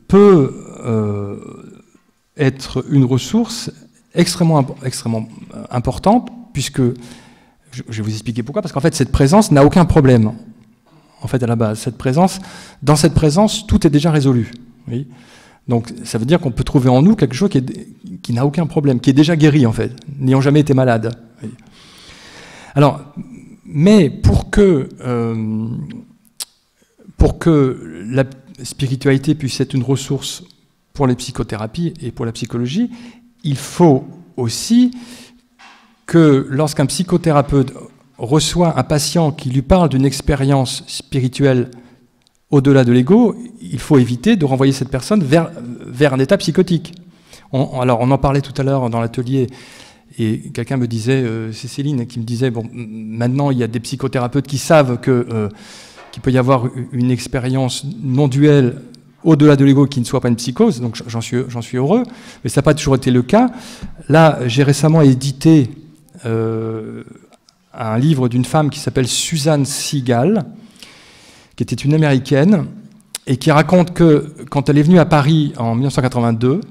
peut être une ressource extrêmement importante, puisque, je vais vous expliquer pourquoi, parce qu'en fait, cette présence n'a aucun problème. En fait, à la base, dans cette présence, tout est déjà résolu. Oui. Donc, ça veut dire qu'on peut trouver en nous quelque chose qui n'a aucun problème, qui est déjà guéri, en fait, n'ayant jamais été malade. Oui. Alors, mais pour que la spiritualité puisse être une ressource pour les psychothérapies et pour la psychologie, il faut aussi que lorsqu'un psychothérapeute reçoit un patient qui lui parle d'une expérience spirituelle au-delà de l'ego, il faut éviter de renvoyer cette personne vers un état psychotique. Alors, on en parlait tout à l'heure dans l'atelier, et quelqu'un me disait, c'est Céline qui me disait, bon, maintenant il y a des psychothérapeutes qui savent qu'il peut y avoir une expérience non duelle au-delà de l'ego qui ne soit pas une psychose, donc j'en suis heureux, mais ça n'a pas toujours été le cas. Là, j'ai récemment édité un livre d'une femme qui s'appelle Susan Segal, qui était une Américaine, et qui raconte que quand elle est venue à Paris en 1982,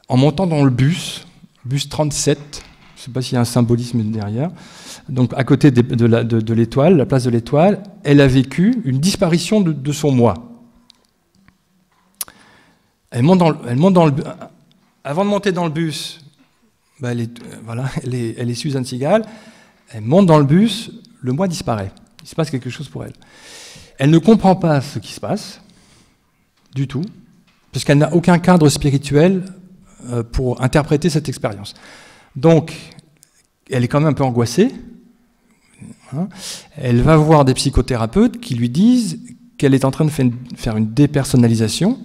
en montant dans le bus 37, je ne sais pas s'il y a un symbolisme derrière, donc à côté de l'étoile, la place de l'étoile, elle a vécu une disparition de son moi. Elle monte dans le avant de monter dans le bus, ben elle est Susan Segal, elle monte dans le bus, le moi disparaît. Il se passe quelque chose pour elle. Elle ne comprend pas ce qui se passe, du tout, parce qu'elle n'a aucun cadre spirituel pour interpréter cette expérience. Donc, elle est quand même un peu angoissée. Elle va voir des psychothérapeutes qui lui disent qu'elle est en train de faire une dépersonnalisation.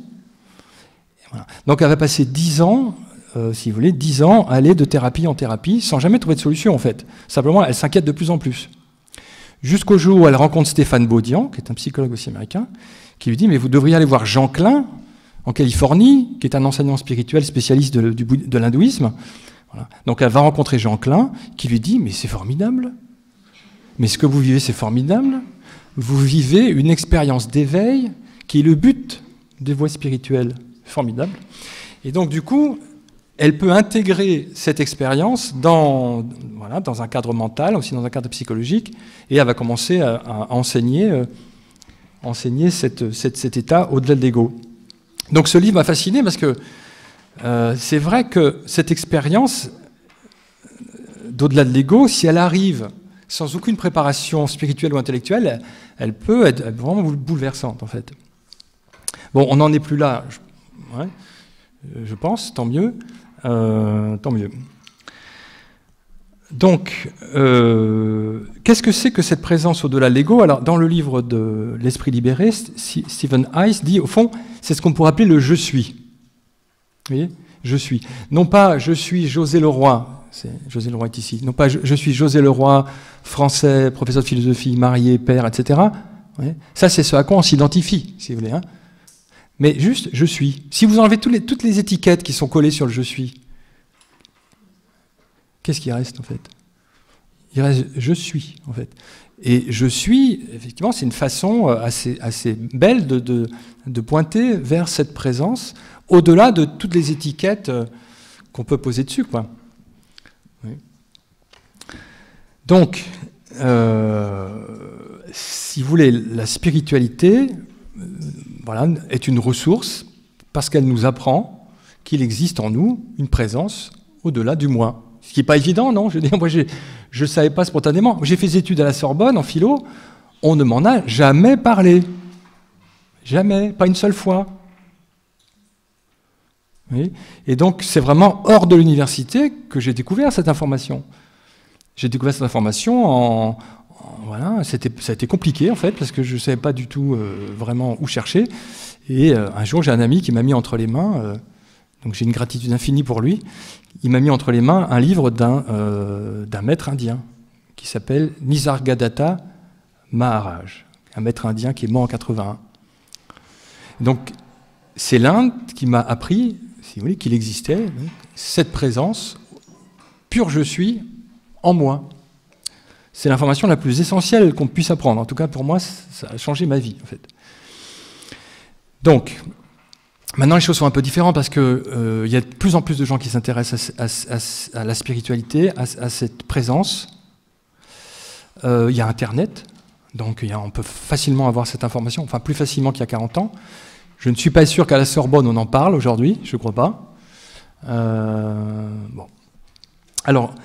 Voilà. Donc, elle va passer 10 ans si vous voulez, 10 ans à aller de thérapie en thérapie sans jamais trouver de solution, en fait. Simplement, elle s'inquiète de plus en plus. Jusqu'au jour où elle rencontre Stéphane Baudian, qui est un psychologue aussi américain, qui lui dit « Mais vous devriez aller voir Jean Klein, en Californie, qui est un enseignant spirituel spécialiste de l'hindouisme. » Voilà. Donc elle va rencontrer Jean Klein, qui lui dit « Mais c'est formidable. Mais ce que vous vivez, c'est formidable. Vous vivez une expérience d'éveil qui est le but des voies spirituelles. Formidable. » Et donc, du coup, elle peut intégrer cette expérience dans un cadre mental, aussi dans un cadre psychologique, et elle va commencer à enseigner cet état au-delà de l'ego. Donc ce livre m'a fasciné parce que c'est vrai que cette expérience d'au-delà de l'ego, si elle arrive sans aucune préparation spirituelle ou intellectuelle, elle peut être vraiment bouleversante, en fait. Bon, on n'en est plus là, je pense, tant mieux. Tant mieux. Donc, qu'est-ce que c'est que cette présence au-delà de l'ego? Alors, dans le livre de l'Esprit libéré, Stephen Hayes dit, au fond, c'est ce qu'on pourrait appeler le « je suis ». Vous voyez? Je suis. Non pas « je suis José Leroy », José Leroy est ici, non pas « je suis José Leroy, français, professeur de philosophie, marié, père, etc. » Ça, c'est ce à quoi on s'identifie, si vous voulez, hein. Mais juste, je suis. Si vous enlevez toutes les étiquettes qui sont collées sur le je suis, qu'est-ce qui reste en fait? Il reste je suis en fait. Et je suis, effectivement, c'est une façon assez belle de pointer vers cette présence, au-delà de toutes les étiquettes qu'on peut poser dessus, quoi. Oui. Donc, si vous voulez, la spiritualité est une ressource parce qu'elle nous apprend qu'il existe en nous une présence au-delà du moi. Ce qui n'est pas évident, non? Je veux dire, moi, je ne savais pas spontanément. J'ai fait des études à la Sorbonne, en philo, on ne m'en a jamais parlé. Jamais, pas une seule fois. Oui. Et donc, c'est vraiment hors de l'université que j'ai découvert cette information. J'ai découvert cette information ça a été compliqué en fait, parce que je ne savais pas du tout vraiment où chercher. Et un jour, j'ai un ami qui m'a mis entre les mains, donc j'ai une gratitude infinie pour lui, il m'a mis entre les mains un livre d'un maître indien qui s'appelle Nisargadatta Maharaj, un maître indien qui est mort en 81. Donc, c'est l'Inde qui m'a appris, si vous voulez, qu'il existait cette présence pure je suis en moi. C'est l'information la plus essentielle qu'on puisse apprendre. En tout cas, pour moi, ça a changé ma vie, en fait. Donc, maintenant, les choses sont un peu différentes parce qu'il y a de plus en plus de gens qui s'intéressent à la spiritualité, à cette présence. Il y a Internet, donc on peut facilement avoir cette information, enfin plus facilement qu'il y a 40 ans. Je ne suis pas sûr qu'à la Sorbonne, on en parle aujourd'hui, je ne crois pas. Bon. Alors,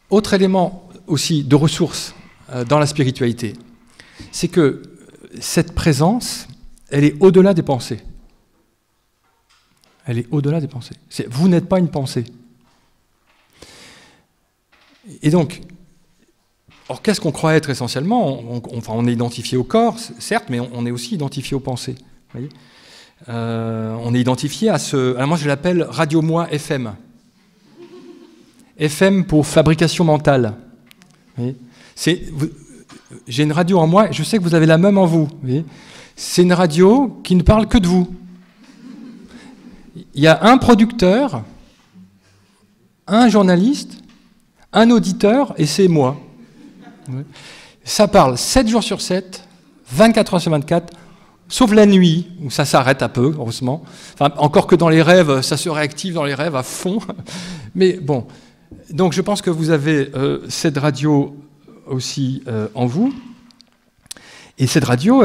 autre élément aussi de ressources dans la spiritualité, c'est que cette présence, elle est au-delà des pensées. Elle est au-delà des pensées. Vous n'êtes pas une pensée. Et donc, or, qu'est-ce qu'on croit être essentiellement? On est identifié au corps, certes, mais on est aussi identifié aux pensées. Vous voyez, on est identifié à ce... Alors moi, je l'appelle Radio-moi FM. FM pour fabrication mentale. J'ai une radio en moi, et je sais que vous avez la même en vous. C'est une radio qui ne parle que de vous. Il y a un producteur, un journaliste, un auditeur, et c'est moi. Ça parle 7 jours sur 7, 24 heures sur 24, sauf la nuit, où ça s'arrête un peu, heureusement. Enfin, encore que dans les rêves, ça se réactive dans les rêves à fond. Mais bon, donc je pense que vous avez cette radio aussi en vous. Et cette radio,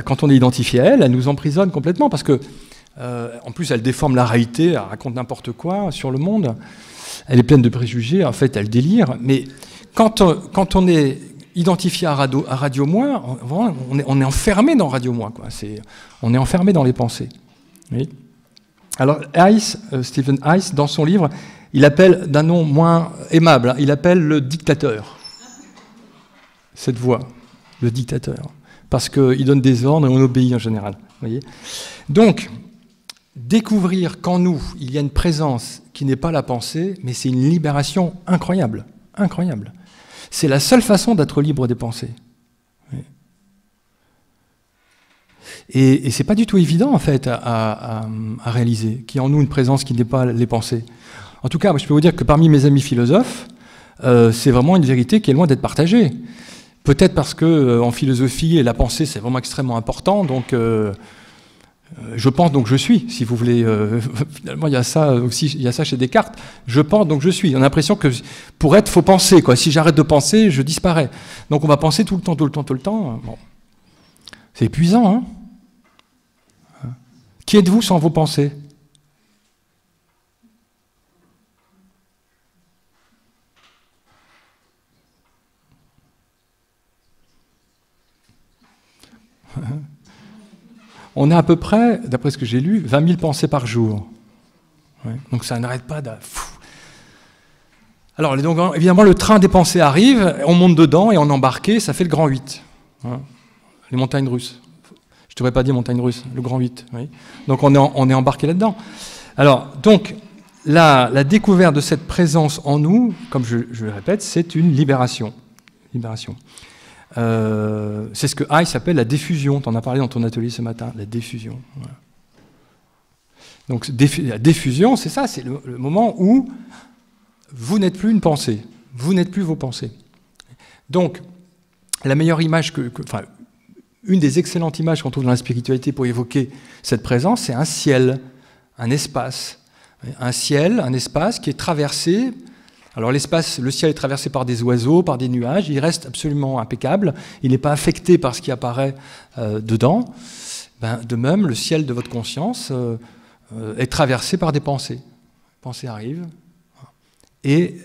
quand on est identifié à elle, elle nous emprisonne complètement, parce que en plus, elle déforme la réalité, elle raconte n'importe quoi sur le monde. Elle est pleine de préjugés, en fait, elle délire. Mais quand on est identifié à Radio Moi, on est enfermé dans Radio Moi, quoi. On est enfermé dans les pensées. Oui. Alors, Stephen Hayes, dans son livre, il appelle d'un nom moins aimable, il appelle le dictateur. Cette voix, le dictateur. Parce qu'il donne des ordres et on obéit en général. Voyez. Donc, découvrir qu'en nous, il y a une présence qui n'est pas la pensée, mais c'est une libération incroyable, incroyable. C'est la seule façon d'être libre des pensées. Et c'est pas du tout évident, en fait, à réaliser, qu'il y a en nous une présence qui n'est pas les pensées. En tout cas, je peux vous dire que parmi mes amis philosophes, c'est vraiment une vérité qui est loin d'être partagée. Peut-être parce que en philosophie, la pensée, c'est vraiment extrêmement important, donc je pense donc je suis, si vous voulez. Finalement, il y a ça aussi, il y a ça chez Descartes. Je pense donc je suis. On a l'impression que pour être, faut penser, quoi. Si j'arrête de penser, je disparais. Donc on va penser tout le temps, tout le temps, tout le temps. Bon. C'est épuisant, hein. Qui êtes-vous sans vos pensées? On a à peu près, d'après ce que j'ai lu, 20 000 pensées par jour. Ouais. Donc ça n'arrête pas de... Alors donc, évidemment, le train des pensées arrive, on monte dedans et on est embarqué, ça fait le grand 8. Hein. Les montagnes russes. Je ne devrais pas dire montagne russe, le grand 8. Oui. Donc on est embarqué là-dedans. Alors, donc, la découverte de cette présence en nous, comme je le répète, c'est une libération. Libération. C'est ce que Hayes appelle la diffusion. Tu en as parlé dans ton atelier ce matin, la diffusion. Voilà. Donc la diffusion, c'est ça, c'est le moment où vous n'êtes plus une pensée, vous n'êtes plus vos pensées. Donc, la meilleure image enfin, une des excellentes images qu'on trouve dans la spiritualité pour évoquer cette présence, c'est un ciel, un espace. Un ciel, un espace qui est traversé. Alors l'espace, le ciel est traversé par des oiseaux, par des nuages, il reste absolument impeccable, il n'est pas affecté par ce qui apparaît dedans. De même, le ciel de votre conscience est traversé par des pensées. Les pensées arrivent, et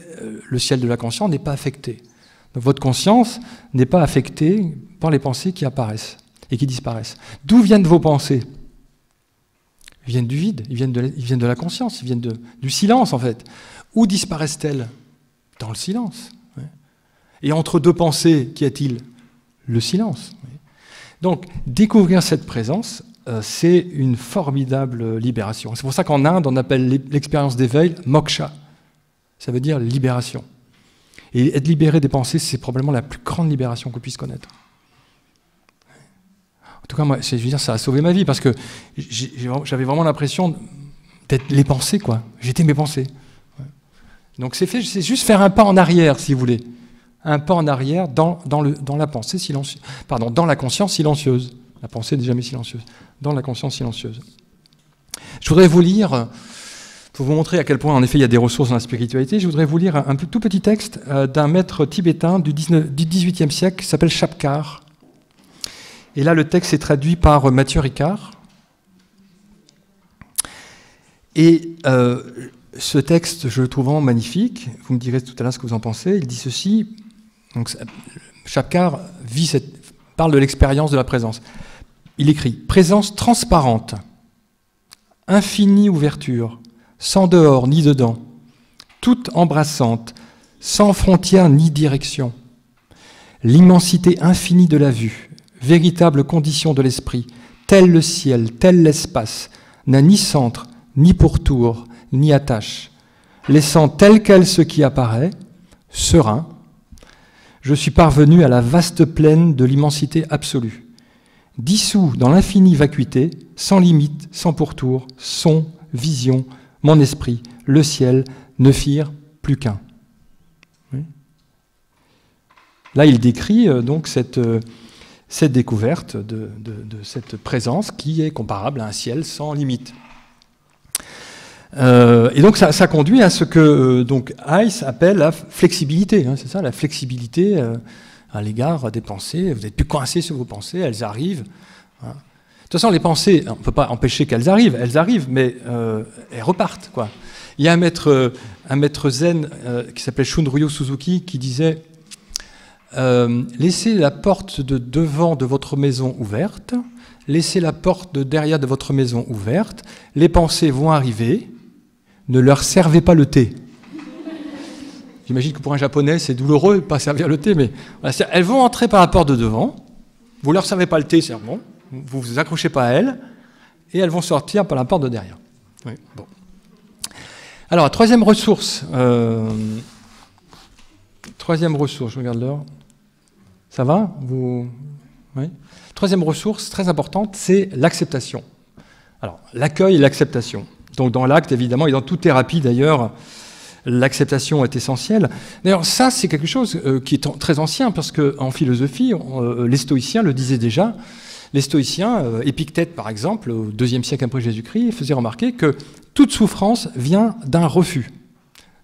le ciel de la conscience n'est pas affecté. Donc votre conscience n'est pas affectée par les pensées qui apparaissent et qui disparaissent. D'où viennent vos pensées? Ils viennent du vide, ils viennent de la conscience, ils viennent du silence en fait. Où disparaissent-elles? Dans le silence. Et entre deux pensées, qu'y a-t-il? Le silence. Donc, découvrir cette présence, c'est une formidable libération. C'est pour ça qu'en Inde, on appelle l'expérience d'éveil moksha. Ça veut dire libération. Et être libéré des pensées, c'est probablement la plus grande libération qu'on puisse connaître. En tout cas, moi, je veux dire, ça a sauvé ma vie, parce que j'avais vraiment l'impression d'être les pensées, quoi. J'étais mes pensées. Donc c'est juste faire un pas en arrière, si vous voulez. Un pas en arrière dans la pensée silencieuse. Pardon, dans la conscience silencieuse. La pensée n'est jamais silencieuse. Dans la conscience silencieuse. Je voudrais vous lire, pour vous montrer à quel point, en effet, il y a des ressources dans la spiritualité, je voudrais vous lire un tout petit texte d'un maître tibétain du XVIIIe siècle qui s'appelle Chapkar. Et là, le texte est traduit par Mathieu Ricard. Et ce texte, je le trouve vraiment magnifique. Vous me direz tout à l'heure ce que vous en pensez. Il dit ceci. Donc, Chapkar parle de l'expérience de la présence. Il écrit « Présence transparente, infinie ouverture, sans dehors ni dedans, toute embrassante, sans frontières ni direction. L'immensité infinie de la vue, véritable condition de l'esprit, tel le ciel, tel l'espace, n'a ni centre, ni pourtour, ni attache, laissant tel quel ce qui apparaît, serein, je suis parvenu à la vaste plaine de l'immensité absolue, dissous dans l'infinie vacuité, sans limite, sans pourtour, son, vision, mon esprit, le ciel ne firent plus qu'un. Oui. Là, il décrit donc cette découverte de cette présence qui est comparable à un ciel sans limite. Et donc ça conduit à ce que donc Hayes appelle la flexibilité. Hein, c'est ça, la flexibilité à l'égard des pensées. Vous n'êtes plus coincé sur vos pensées, elles arrivent. Hein. De toute façon, les pensées, on ne peut pas empêcher qu'elles arrivent, mais elles repartent, quoi. Il y a un maître zen qui s'appelait Shunryu Suzuki qui disait laissez la porte de devant de votre maison ouverte, laissez la porte de derrière de votre maison ouverte, les pensées vont arriver, ne leur servez pas le thé. J'imagine que pour un japonais, c'est douloureux de ne pas servir le thé, mais voilà, elles vont entrer par la porte de devant, vous ne leur servez pas le thé, c'est bon, vous ne vous accrochez pas à elles, et elles vont sortir par la porte de derrière. Oui, bon. Alors, troisième ressource, je regarde l'heure. Ça va? Vous... Oui. Troisième ressource, très importante, c'est l'acceptation. Alors, l'accueil et l'acceptation. Donc, dans l'acte, évidemment, et dans toute thérapie, d'ailleurs, l'acceptation est essentielle. D'ailleurs, ça, c'est quelque chose qui est très ancien, parce qu'en philosophie, les stoïciens le disaient déjà. Les stoïciens, Épictète, par exemple, au IIe siècle après Jésus-Christ, faisaient remarquer que toute souffrance vient d'un refus.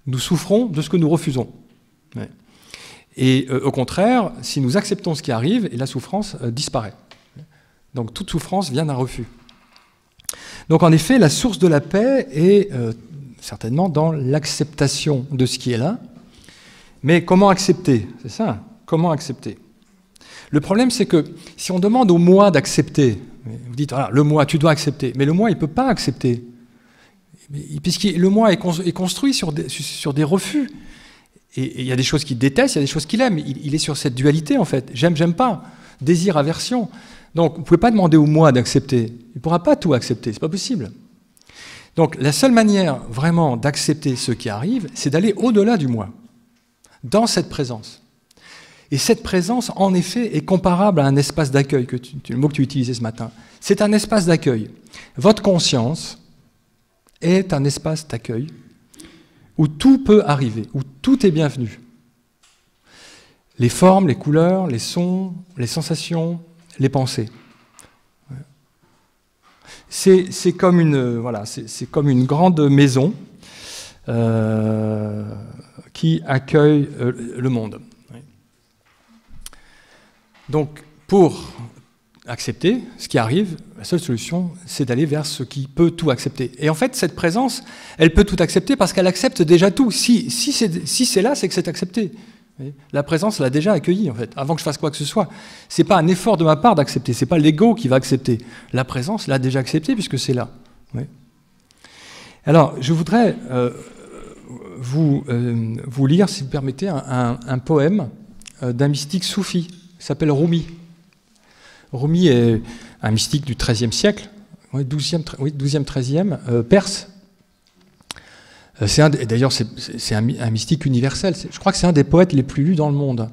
Nous souffrons de ce que nous refusons. Ouais. Et au contraire, si nous acceptons ce qui arrive, et la souffrance disparaît. Donc toute souffrance vient d'un refus. Donc en effet, la source de la paix est certainement dans l'acceptation de ce qui est là. Mais comment accepter? C'est ça, comment accepter? Le problème, c'est que si on demande au moi d'accepter, vous dites, voilà, le moi, tu dois accepter, mais le moi, il ne peut pas accepter. Puisque le moi est construit sur des refus. Et il y a des choses qu'il déteste, il y a des choses qu'il aime. Il est sur cette dualité, en fait. J'aime, j'aime pas. Désir, aversion. Donc, vous ne pouvez pas demander au moi d'accepter. Il ne pourra pas tout accepter, ce n'est pas possible. Donc, la seule manière, vraiment, d'accepter ce qui arrive, c'est d'aller au-delà du moi, dans cette présence. Et cette présence, en effet, est comparable à un espace d'accueil, le mot que tu utilisais ce matin. C'est un espace d'accueil. Votre conscience est un espace d'accueil où tout peut arriver, où tout est bienvenu. Les formes, les couleurs, les sons, les sensations, les pensées. C'est comme une grande maison qui accueille le monde. Donc, pour accepter ce qui arrive, la seule solution, c'est d'aller vers ce qui peut tout accepter. Et en fait, cette présence, elle peut tout accepter parce qu'elle accepte déjà tout. Si c'est là, c'est que c'est accepté. La présence l'a déjà accueilli, en fait, avant que je fasse quoi que ce soit. Ce n'est pas un effort de ma part d'accepter, ce n'est pas l'ego qui va accepter. La présence l'a déjà accepté puisque c'est là. Oui. Alors, je voudrais vous lire, si vous permettez, un poème d'un mystique soufi. Il s'appelle Rumi. Rumi est un mystique du XIIIe siècle, 12e, 13e, perse. D'ailleurs, c'est un mystique universel. Je crois que c'est un des poètes les plus lus dans le monde.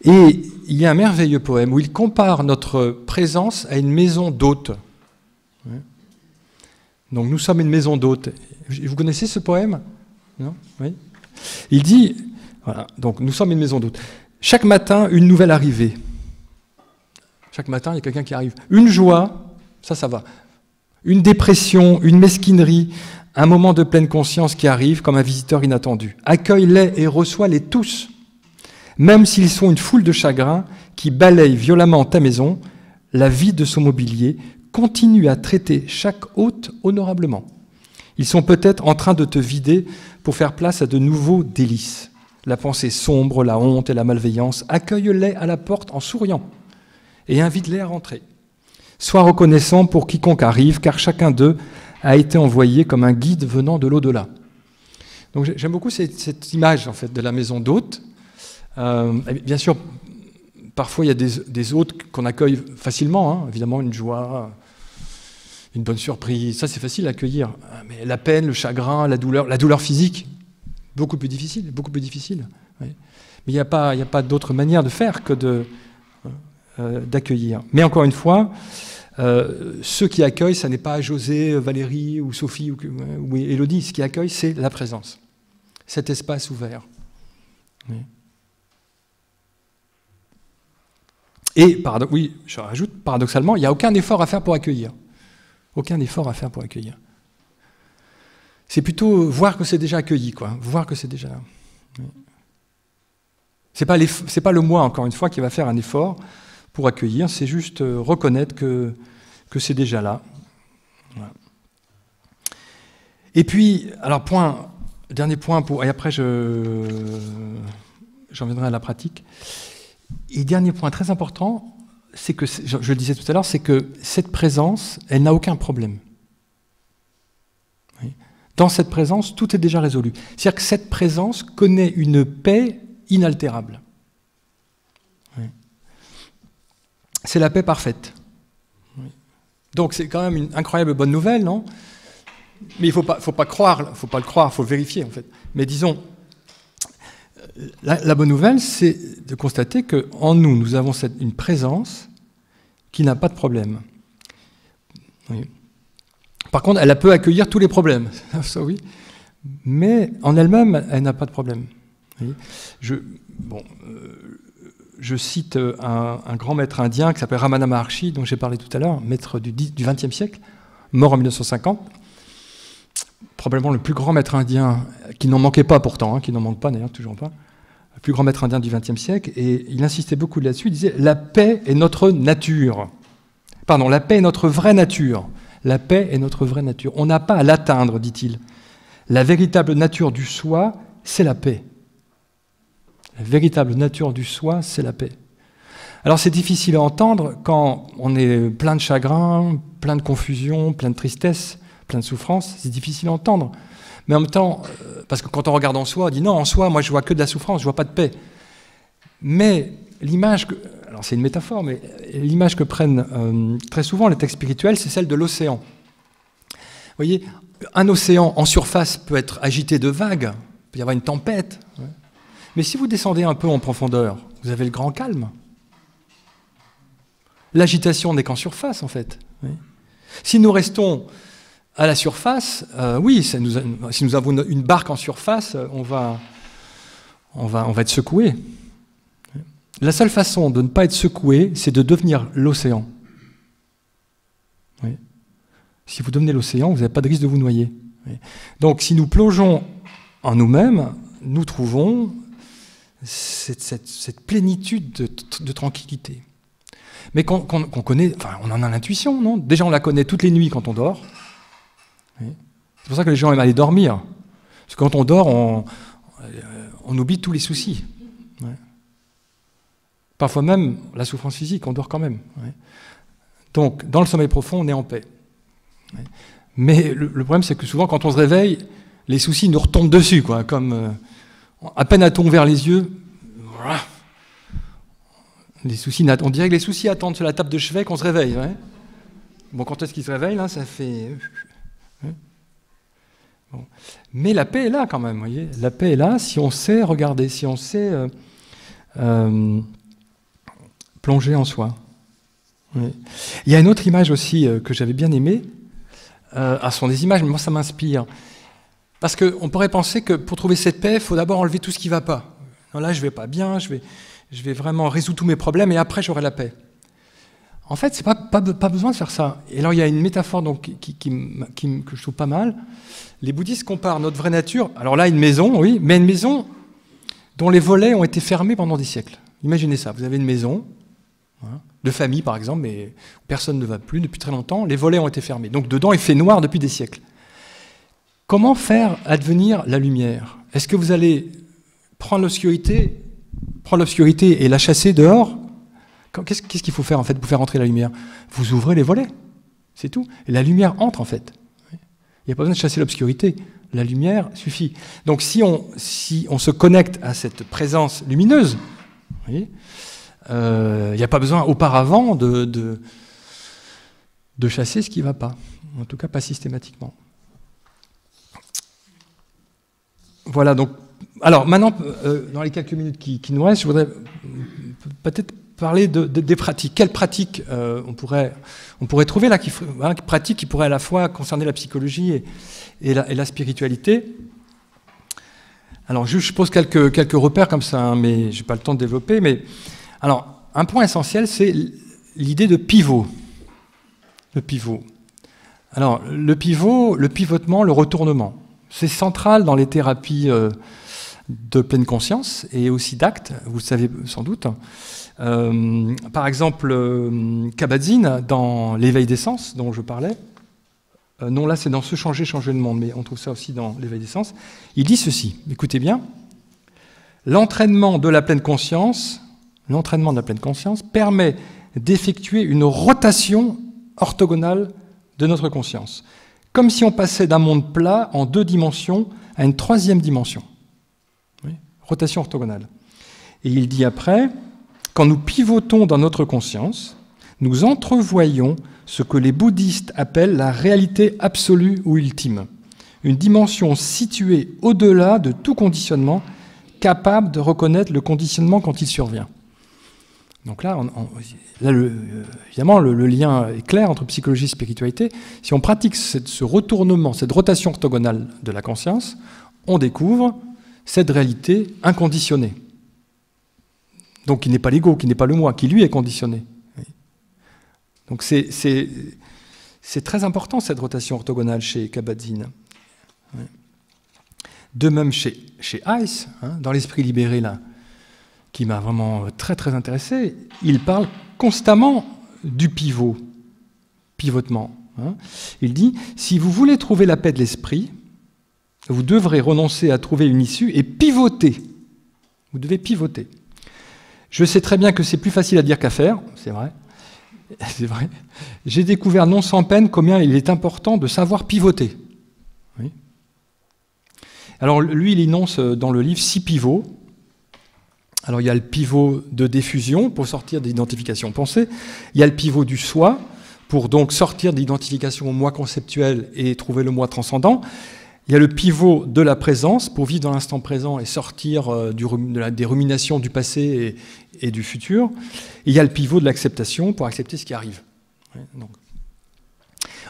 Et il y a un merveilleux poème où il compare notre présence à une maison d'hôte. Donc nous sommes une maison d'hôte. Vous connaissez ce poème? Non? Oui. Il dit, voilà, donc nous sommes une maison d'hôte. Chaque matin, une nouvelle arrivée. Chaque matin, il y a quelqu'un qui arrive. Une joie, ça va. Une dépression, une mesquinerie, un moment de pleine conscience qui arrive comme un visiteur inattendu. Accueille-les et reçois-les tous. Même s'ils sont une foule de chagrins qui balayent violemment ta maison, la vie de son mobilier continue à traiter chaque hôte honorablement. Ils sont peut-être en train de te vider pour faire place à de nouveaux délices. La pensée sombre, la honte et la malveillance, accueille-les à la porte en souriant et invite-les à rentrer. Sois reconnaissant pour quiconque arrive, car chacun d'eux a été envoyé comme un guide venant de l'au-delà. Donc j'aime beaucoup cette image en fait, de la maison d'hôte. Bien sûr, parfois il y a des hôtes qu'on accueille facilement, hein, évidemment une joie, une bonne surprise, ça c'est facile à accueillir. Mais la peine, le chagrin, la douleur physique, beaucoup plus difficile. Oui. Mais il n'y a pas d'autre manière de faire que d'accueillir. Mais encore une fois, ceux qui accueillent, ça n'est pas José, Valérie ou Sophie ou Élodie. Ce qui accueille, c'est la présence, cet espace ouvert. Oui. Et, je rajoute, paradoxalement, il n'y a aucun effort à faire pour accueillir. Aucun effort à faire pour accueillir. C'est plutôt voir que c'est déjà accueilli, quoi. Voir que c'est déjà là. Oui. C'est pas le moi, encore une fois, qui va faire un effort pour accueillir, c'est juste reconnaître que c'est déjà là. Voilà. Et puis, alors dernier point, et après j'en viendrai à la pratique. Et dernier point très important, c'est que, je le disais tout à l'heure, c'est que cette présence, elle n'a aucun problème. Oui. Dans cette présence, tout est déjà résolu. C'est-à-dire que cette présence connaît une paix inaltérable. Oui. C'est la paix parfaite. Oui. Donc c'est quand même une incroyable bonne nouvelle, non? Mais il faut pas croire, faut pas le croire, faut le vérifier en fait. Mais disons, la bonne nouvelle, c'est de constater qu'en nous, nous avons une présence qui n'a pas de problème. Oui. Par contre, elle peut accueillir tous les problèmes, ça oui, mais en elle-même, elle n'a pas de problème. Oui. Je cite un grand maître indien qui s'appelle Ramana Maharshi, dont j'ai parlé tout à l'heure, maître du XXe siècle, mort en 1950, probablement le plus grand maître indien, qui n'en manquait pas pourtant, hein, qui n'en manque pas d'ailleurs, toujours pas, le plus grand maître indien du XXe siècle, et il insistait beaucoup là-dessus, il disait « La paix est notre nature ». Pardon, la paix est notre vraie nature. La paix est notre vraie nature. On n'a pas à l'atteindre, dit-il. La véritable nature du soi, c'est la paix. La véritable nature du soi, c'est la paix. Alors c'est difficile à entendre quand on est plein de chagrin, plein de confusion, plein de tristesse, plein de souffrance. C'est difficile à entendre. Mais en même temps, parce que quand on regarde en soi, on dit non, en soi, moi je vois que de la souffrance, je vois pas de paix. Mais l'image, alors c'est une métaphore, mais l'image que prennent très souvent les textes spirituels, c'est celle de l'océan. Vous voyez, un océan en surface peut être agité de vagues, il peut y avoir une tempête. Ouais. Mais si vous descendez un peu en profondeur, vous avez le grand calme. L'agitation n'est qu'en surface, en fait. Oui. Si nous restons à la surface, oui, si nous avons une barque en surface, on va être secoué. La seule façon de ne pas être secoué, c'est de devenir l'océan. Oui. Si vous devenez l'océan, vous n'avez pas de risque de vous noyer. Oui. Donc, si nous plongeons en nous-mêmes, nous trouvons cette plénitude de tranquillité. Mais qu'on connaît, enfin, on en a l'intuition, non? Déjà, on la connaît toutes les nuits quand on dort. Oui. C'est pour ça que les gens aiment aller dormir. Parce que quand on dort, on oublie tous les soucis. Oui. Parfois même la souffrance physique, on dort quand même. Oui. Donc, dans le sommeil profond, on est en paix. Oui. Mais le problème, c'est que souvent, quand on se réveille, les soucis nous retombent dessus, quoi, comme à peine a-t-on ouvert les yeux, voilà. Les soucis, on dirait que les soucis attendent sur la table de chevet qu'on se réveille. Ouais. Bon, quand est-ce qu'ils se réveillent, là, ça fait... Bon. Mais la paix est là, quand même, vous voyez. La paix est là si on sait regarder, si on sait plonger en soi. Oui. Il y a une autre image aussi que j'avais bien aimée. Ce sont des images, mais moi, ça m'inspire. Parce qu'on pourrait penser que pour trouver cette paix, il faut d'abord enlever tout ce qui ne va pas. Non, là, je ne vais pas bien, je vais vraiment résoudre tous mes problèmes et après, j'aurai la paix. En fait, ce n'est pas besoin de faire ça. Et alors, il y a une métaphore donc, que je trouve pas mal. Les bouddhistes comparent notre vraie nature, alors là, une maison, oui, mais une maison dont les volets ont été fermés pendant des siècles. Imaginez ça, vous avez une maison, voilà, de famille par exemple, mais personne ne va plus depuis très longtemps, les volets ont été fermés. Donc dedans, il fait noir depuis des siècles. Comment faire advenir la lumière? Est-ce que vous allez prendre l'obscurité et la chasser dehors? Qu'est-ce qu'il faut faire en fait pour faire entrer la lumière? Vous ouvrez les volets, c'est tout. Et la lumière entre en fait. Il n'y a pas besoin de chasser l'obscurité. La lumière suffit. Donc si on se connecte à cette présence lumineuse, vous voyez, il n'y a pas besoin auparavant de chasser ce qui ne va pas. En tout cas, pas systématiquement. Voilà, donc, alors maintenant, dans les quelques minutes qui nous restent, je voudrais peut-être parler des pratiques. Quelles pratiques on pourrait trouver là, pratiques qui pourraient à la fois concerner la psychologie et la spiritualité. Alors, je pose quelques repères comme ça, hein, mais je n'ai pas le temps de développer. Mais alors, un point essentiel, c'est l'idée de pivot. Le pivot. Alors, le pivotement, le retournement. C'est central dans les thérapies de pleine conscience et aussi d'acte, vous le savez sans doute. Par exemple, Kabat-Zinn, dans l'éveil des sens dont je parlais, non là c'est dans ce changer le monde, mais on trouve ça aussi dans l'éveil des sens, il dit ceci, écoutez bien, l'entraînement de la pleine conscience permet d'effectuer une rotation orthogonale de notre conscience, comme si on passait d'un monde plat en 2 dimensions à une 3e dimension. Oui, rotation orthogonale. Et il dit après, quand nous pivotons dans notre conscience, nous entrevoyons ce que les bouddhistes appellent la réalité absolue ou ultime, une dimension située au-delà de tout conditionnement, capable de reconnaître le conditionnement quand il survient. Donc là, évidemment, le lien est clair entre psychologie et spiritualité. Si on pratique ce retournement, cette rotation orthogonale de la conscience, on découvre cette réalité inconditionnée. Donc qui n'est pas l'ego, qui n'est pas le moi, qui lui est conditionné. Donc c'est très important cette rotation orthogonale chez Kabat-Zinn. De même chez Heiss, dans l'esprit libéré là, qui m'a vraiment très très intéressé, il parle constamment du pivotement. Il dit, si vous voulez trouver la paix de l'esprit, vous devrez renoncer à trouver une issue et pivoter. Vous devez pivoter. Je sais très bien que c'est plus facile à dire qu'à faire, c'est vrai. C'est vrai. J'ai découvert non sans peine combien il est important de savoir pivoter. Oui. Alors lui, il énonce dans le livre 6 pivots. Alors il y a le pivot de diffusion pour sortir de l'identification pensée. Il y a le pivot du soi pour donc sortir de l'identification au moi conceptuel et trouver le moi transcendant. Il y a le pivot de la présence pour vivre dans l'instant présent et sortir des ruminations du passé et du futur. Et il y a le pivot de l'acceptation pour accepter ce qui arrive. Donc.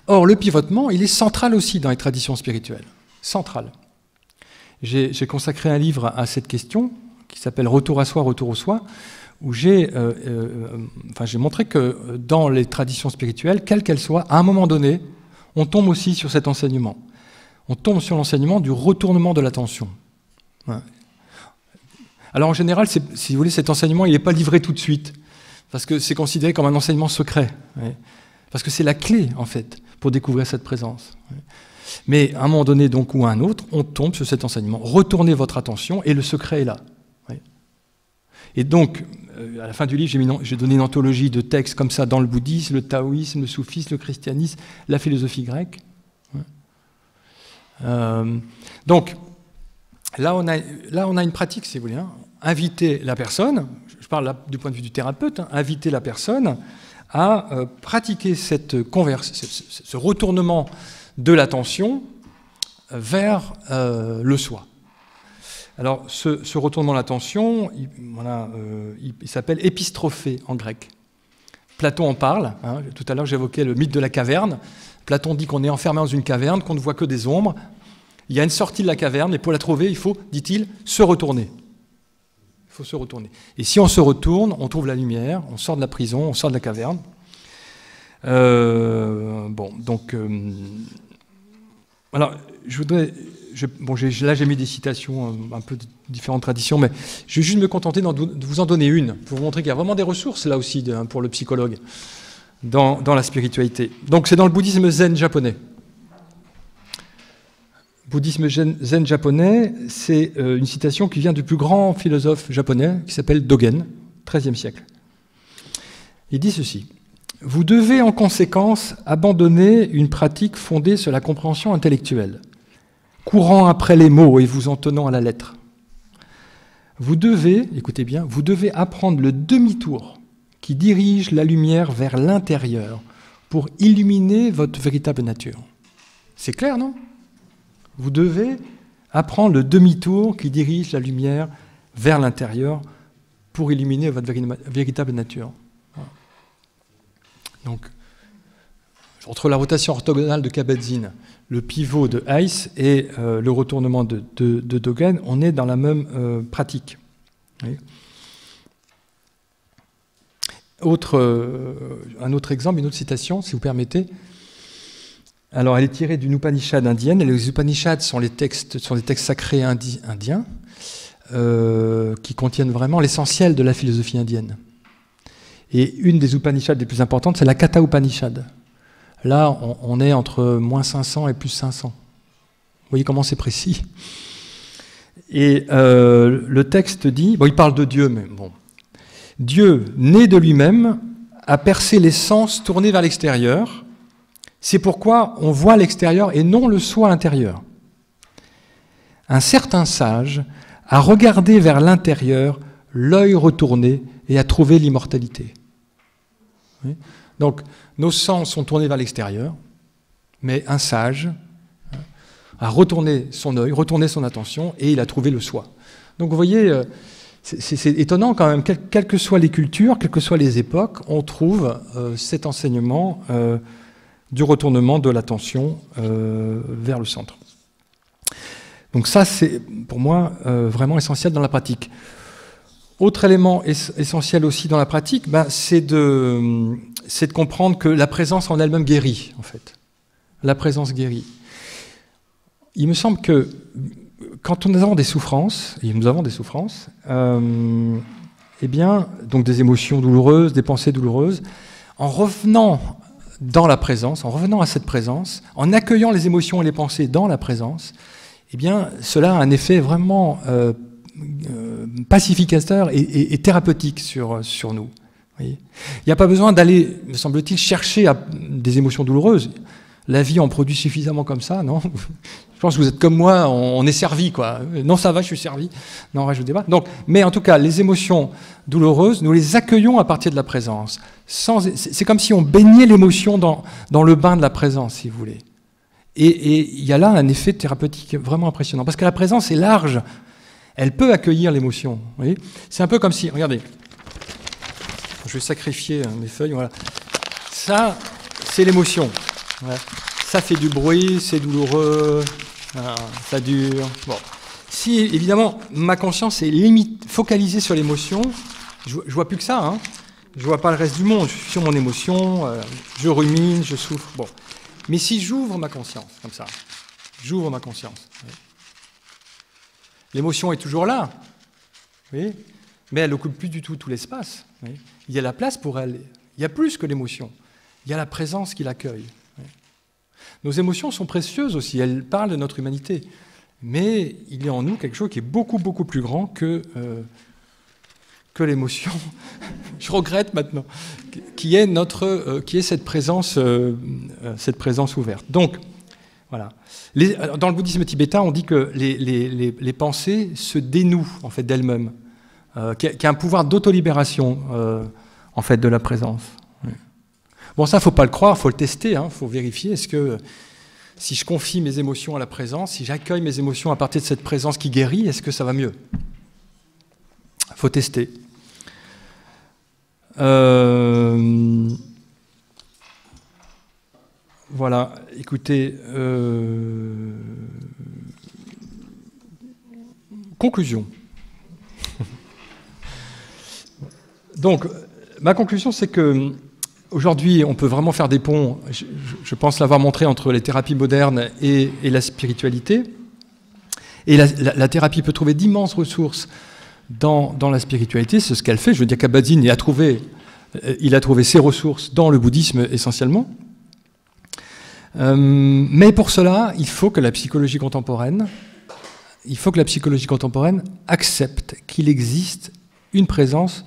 Or, le pivotement, il est central aussi dans les traditions spirituelles. Central. J'ai consacré un livre à cette question qui s'appelle « Retour à soi, retour au soi », où j'ai montré que dans les traditions spirituelles, quelles qu'elles soient, à un moment donné, on tombe aussi sur cet enseignement. On tombe sur l'enseignement du retournement de l'attention. Alors en général, si vous voulez, cet enseignement, il n'est pas livré tout de suite, parce que c'est considéré comme un enseignement secret, parce que c'est la clé, en fait, pour découvrir cette présence. Mais à un moment donné, donc, ou à un autre, on tombe sur cet enseignement. Retournez votre attention, et le secret est là. Et donc, à la fin du livre, j'ai donné une anthologie de textes comme ça dans le bouddhisme, le taoïsme, le soufisme, le christianisme, la philosophie grecque. Donc, là on a une pratique, si vous voulez. Inviter la personne, je parle là du point de vue du thérapeute, inviter la personne à pratiquer ce retournement de l'attention vers le soi. Alors, ce retournement de l'attention, il s'appelle épistrophée en grec. Platon en parle. Tout à l'heure, j'évoquais le mythe de la caverne. Platon dit qu'on est enfermé dans une caverne, qu'on ne voit que des ombres. Il y a une sortie de la caverne, et pour la trouver, il faut, dit-il, se retourner. Il faut se retourner. Et si on se retourne, on trouve la lumière, on sort de la prison, on sort de la caverne. Alors, là, j'ai mis des citations un peu de différentes traditions, mais je vais juste me contenter de vous en donner une, pour vous montrer qu'il y a vraiment des ressources, là aussi, pour le psychologue, dans la spiritualité. Donc, c'est dans le bouddhisme zen japonais. Bouddhisme zen japonais, c'est une citation qui vient du plus grand philosophe japonais, qui s'appelle Dogen, XIIIe siècle. Il dit ceci. « Vous devez en conséquence abandonner une pratique fondée sur la compréhension intellectuelle, courant après les mots et vous en tenant à la lettre. Vous devez, écoutez bien, vous devez apprendre le demi-tour qui dirige la lumière vers l'intérieur pour illuminer votre véritable nature. » C'est clair, non ? Vous devez apprendre le demi-tour qui dirige la lumière vers l'intérieur pour illuminer votre véritable nature. Donc, entre la rotation orthogonale de Kabat-Zinn, le pivot de Heiss et le retournement de Dogen, on est dans la même pratique. Oui. Un autre exemple, une autre citation, si vous permettez. Alors, elle est tirée d'une Upanishad indienne, et les Upanishads sont des textes sacrés indiens qui contiennent vraiment l'essentiel de la philosophie indienne. Et une des Upanishads les plus importantes, c'est la Katha Upanishad. Là, on est entre moins 500 et plus 500. Vous voyez comment c'est précis. Et le texte dit, bon, il parle de Dieu, mais bon. Dieu, né de lui-même, a percé les sens tournés vers l'extérieur. C'est pourquoi on voit l'extérieur et non le soi intérieur. Un certain sage a regardé vers l'intérieur, l'œil retourné, et a trouvé l'immortalité. Oui. Donc, nos sens sont tournés vers l'extérieur, mais un sage a retourné son œil, retourné son attention, et il a trouvé le soi. Donc, vous voyez, c'est étonnant quand même, quelles que soient les cultures, quelles que soient les époques, on trouve cet enseignement du retournement de l'attention vers le centre. Donc ça, c'est pour moi vraiment essentiel dans la pratique. Autre élément essentiel aussi dans la pratique, c'est de comprendre que la présence en elle-même guérit, en fait. La présence guérit. Il me semble que quand nous avons des souffrances, et nous avons des souffrances, eh bien, donc des émotions douloureuses, des pensées douloureuses, en revenant dans la présence, en revenant à cette présence, en accueillant les émotions et les pensées dans la présence, eh bien, cela a un effet vraiment pacificateur et thérapeutique sur nous. Il n'y a pas besoin d'aller, me semble-t-il, chercher des émotions douloureuses. La vie en produit suffisamment comme ça, non? Je pense que vous êtes comme moi, on est servi, quoi. Non, ça va, je suis servi. Non, rajoutez pas. Donc, mais en tout cas, les émotions douloureuses, nous les accueillons à partir de la présence. C'est comme si on baignait l'émotion dans le bain de la présence, si vous voulez. Et il y a là un effet thérapeutique vraiment impressionnant. Parce que la présence est large. Elle peut accueillir l'émotion. C'est un peu comme si, regardez, je vais sacrifier mes feuilles, voilà. Ça, c'est l'émotion. Ouais. Ça fait du bruit, c'est douloureux, ça dure. Bon. Si, évidemment, ma conscience est focalisée sur l'émotion, je vois plus que ça, hein. Je vois pas le reste du monde, je suis sur mon émotion, je rumine, je souffre. Bon. Mais si j'ouvre ma conscience, comme ça, j'ouvre ma conscience, oui. L'émotion est toujours là, oui, mais elle n'occupe plus du tout l'espace. Oui. Il y a la place pour elle, il y a plus que l'émotion, il y a la présence qui l'accueille. Oui. Nos émotions sont précieuses aussi, elles parlent de notre humanité, mais il y a en nous quelque chose qui est beaucoup, beaucoup plus grand que l'émotion. Je regrette maintenant, qui est cette présence ouverte. Donc, voilà. Dans le bouddhisme tibétain, on dit que les pensées se dénouent en fait d'elles-mêmes, qu'il y a un pouvoir d'autolibération en fait de la présence. Oui. Bon, ça, faut pas le croire, faut le tester, hein, faut vérifier. Est-ce que si je confie mes émotions à la présence, si j'accueille mes émotions à partir de cette présence qui guérit, est-ce que ça va mieux? Faut tester. Voilà, écoutez, conclusion. Donc, ma conclusion, c'est que aujourd'hui, on peut vraiment faire des ponts, je pense l'avoir montré, entre les thérapies modernes et la spiritualité. Et la thérapie peut trouver d'immenses ressources dans la spiritualité, c'est ce qu'elle fait. Je veux dire qu'Kabat-Zinn il a trouvé ses ressources dans le bouddhisme essentiellement. Mais pour cela, il faut que la psychologie contemporaine accepte qu'il existe une présence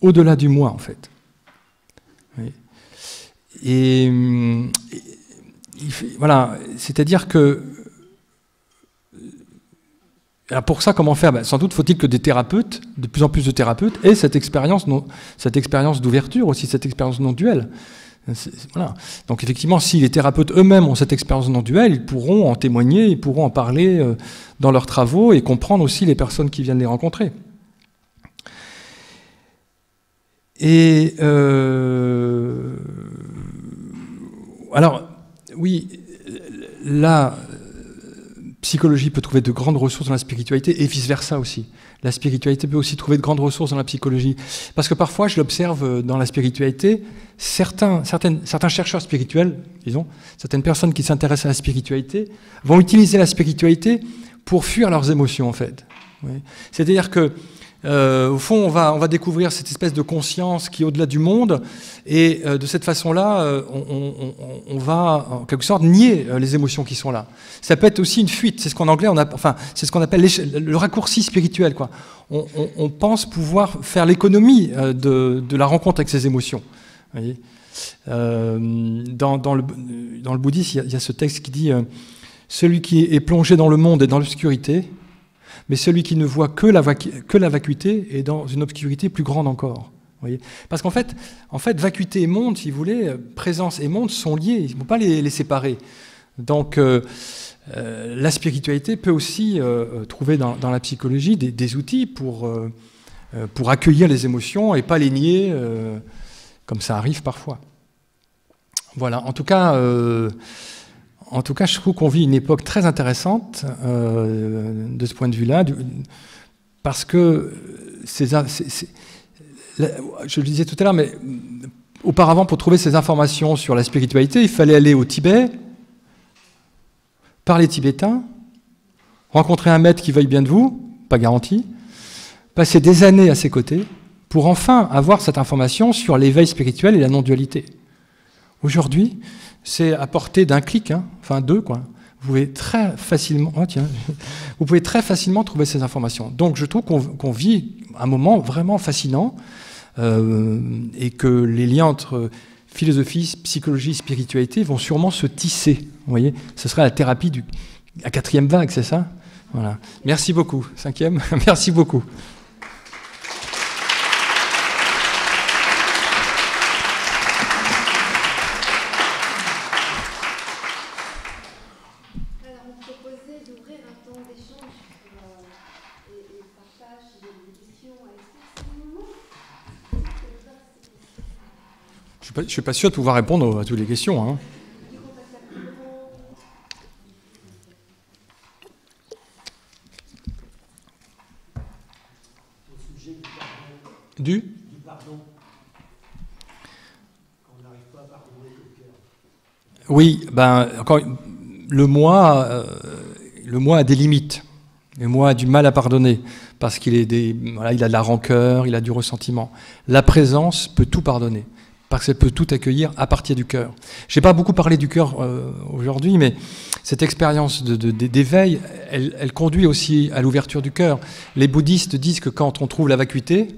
au-delà du moi, en fait. Oui. Et voilà, c'est-à-dire que alors pour ça, comment faire? Sans doute faut-il que des thérapeutes, de plus en plus de thérapeutes, aient cette expérience d'ouverture aussi, cette expérience non duelle. Voilà. Donc effectivement, si les thérapeutes eux-mêmes ont cette expérience non duelle, ils pourront en témoigner, ils pourront en parler dans leurs travaux et comprendre aussi les personnes qui viennent les rencontrer. Et alors, oui, la psychologie peut trouver de grandes ressources dans la spiritualité et vice-versa aussi. La spiritualité peut aussi trouver de grandes ressources dans la psychologie. Parce que parfois, je l'observe dans la spiritualité, certains chercheurs spirituels, disons, certaines personnes qui s'intéressent à la spiritualité, vont utiliser la spiritualité pour fuir leurs émotions, en fait. Oui. C'est-à-dire que au fond, on va découvrir cette espèce de conscience qui est au-delà du monde, et de cette façon-là, on va en quelque sorte nier les émotions qui sont là. Ça peut être aussi une fuite. C'est ce qu'en anglais, c'est ce qu'on appelle le raccourci spirituel, quoi. On pense pouvoir faire l'économie de la rencontre avec ces émotions. Vous voyez, dans le bouddhisme, il y a ce texte qui dit celui qui est plongé dans le monde est dans l'obscurité. Mais celui qui ne voit que la vacuité est dans une obscurité plus grande encore. Voyez, parce qu'en fait, vacuité et monde, si vous voulez, présence et monde sont liés, il ne faut pas les séparer. Donc, la spiritualité peut aussi trouver dans la psychologie des outils pour accueillir les émotions et pas les nier, comme ça arrive parfois. Voilà, en tout cas, je trouve qu'on vit une époque très intéressante de ce point de vue-là, parce que je le disais tout à l'heure, mais auparavant, pour trouver ces informations sur la spiritualité, il fallait aller au Tibet, parler tibétain, rencontrer un maître qui veuille bien de vous, pas garanti, passer des années à ses côtés, pour enfin avoir cette information sur l'éveil spirituel et la non-dualité. Aujourd'hui, c'est à portée d'un clic, hein, enfin deux, quoi. Vous pouvez très facilement, trouver ces informations. Donc je trouve qu'on vit un moment vraiment fascinant et que les liens entre philosophie, psychologie, spiritualité vont sûrement se tisser. Vous voyez, ce sera la thérapie à 4e vague, c'est ça? Voilà. Merci beaucoup. 5e, merci beaucoup. Je ne suis pas sûr de pouvoir répondre à toutes les questions. Hein. Du pardon. Quand on n'arrive pas à pardonner le cœur. Oui, ben, encore, le moi a des limites. Le moi a du mal à pardonner parce qu'il il a de la rancœur, il a du ressentiment. La présence peut tout pardonner. Parce qu'elle peut tout accueillir à partir du cœur. Je n'ai pas beaucoup parlé du cœur aujourd'hui, mais cette expérience d'éveil, elle conduit aussi à l'ouverture du cœur. Les bouddhistes disent que quand on trouve la vacuité,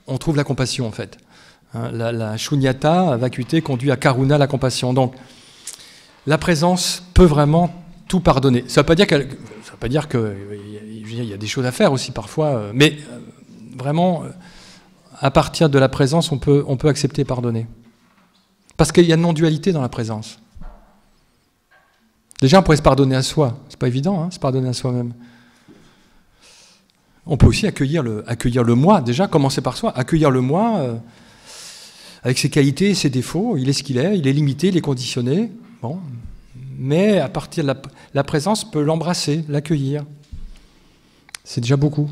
on trouve la compassion en fait. Hein, la shunyata, vacuité, conduit à karuna, la compassion. Donc, la présence peut vraiment tout pardonner. Ça ne veut pas dire qu'il y a des choses à faire aussi parfois, mais vraiment... à partir de la présence, on peut accepter et pardonner. Parce qu'il y a non-dualité dans la présence. Déjà, on pourrait se pardonner à soi. C'est pas évident, hein, se pardonner à soi-même. On peut aussi accueillir le moi. Déjà, commencer par soi. Accueillir le moi avec ses qualités et ses défauts. Il est ce qu'il est, il est limité, il est conditionné. Bon. Mais à partir de la présence, peut l'embrasser, l'accueillir. C'est déjà beaucoup.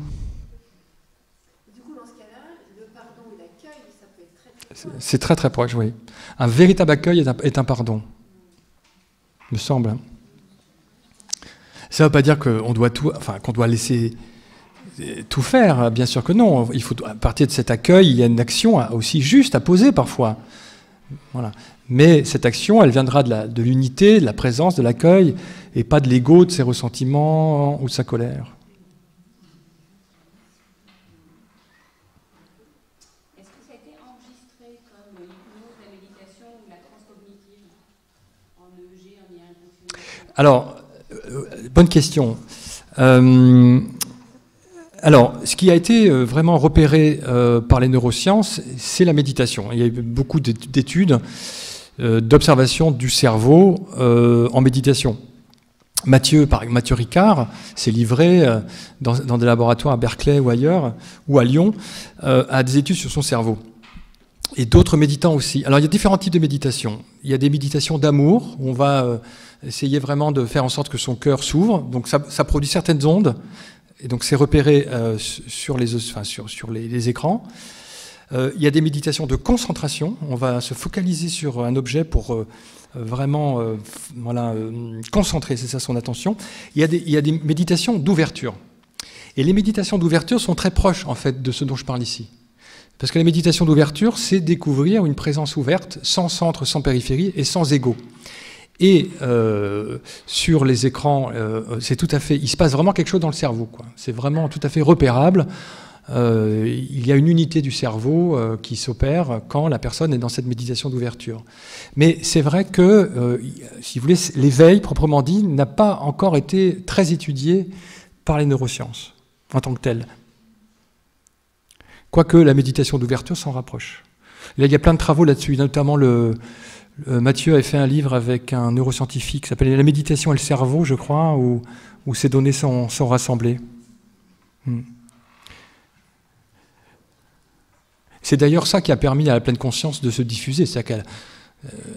C'est très très proche, oui. Un véritable accueil est un pardon, me semble. Ça ne veut pas dire qu'on doit qu'on doit laisser tout faire, bien sûr que non. Il faut, à partir de cet accueil, il y a une action aussi juste à poser parfois. Voilà. Mais cette action, elle viendra de l'unité, de la présence, de l'accueil, et pas de l'ego, de ses ressentiments ou de sa colère. Alors, bonne question. Alors, ce qui a été vraiment repéré par les neurosciences, c'est la méditation. Il y a eu beaucoup d'études d'observation du cerveau en méditation. Mathieu Ricard s'est livré dans des laboratoires à Berkeley ou ailleurs, ou à Lyon, à des études sur son cerveau. Et d'autres méditants aussi. Alors, il y a différents types de méditation. Il y a des méditations d'amour, où on va essayer vraiment de faire en sorte que son cœur s'ouvre. Donc, ça produit certaines ondes. Et donc, c'est repéré sur les écrans. Il y a des méditations de concentration. On va se focaliser sur un objet pour vraiment concentrer, c'est ça, son attention. Il y a des méditations d'ouverture. Et les méditations d'ouverture sont très proches, en fait, de ce dont je parle ici. Parce que la méditation d'ouverture, c'est découvrir une présence ouverte, sans centre, sans périphérie et sans ego. Et sur les écrans, c'est tout à fait... Il se passe vraiment quelque chose dans le cerveau, quoi. C'est vraiment tout à fait repérable. Il y a une unité du cerveau qui s'opère quand la personne est dans cette méditation d'ouverture. Mais c'est vrai que, si vous voulez, l'éveil, proprement dit, n'a pas encore été très étudié par les neurosciences, en tant que tel. Quoique la méditation d'ouverture s'en rapproche. Là, il y a plein de travaux là-dessus, notamment Mathieu avait fait un livre avec un neuroscientifique qui s'appelle La méditation et le cerveau, je crois, où ces données sont rassemblées. C'est d'ailleurs ça qui a permis à la pleine conscience de se diffuser, c'est-à-dire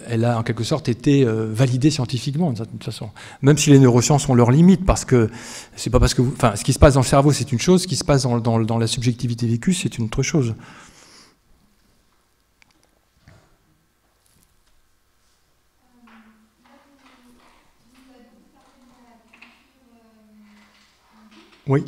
qu'elle a en quelque sorte été validée scientifiquement d'une certaine façon. Même si les neurosciences ont leurs limites, parce que c'est pas parce que ce qui se passe dans le cerveau c'est une chose, ce qui se passe dans la subjectivité vécue c'est une autre chose. Oui.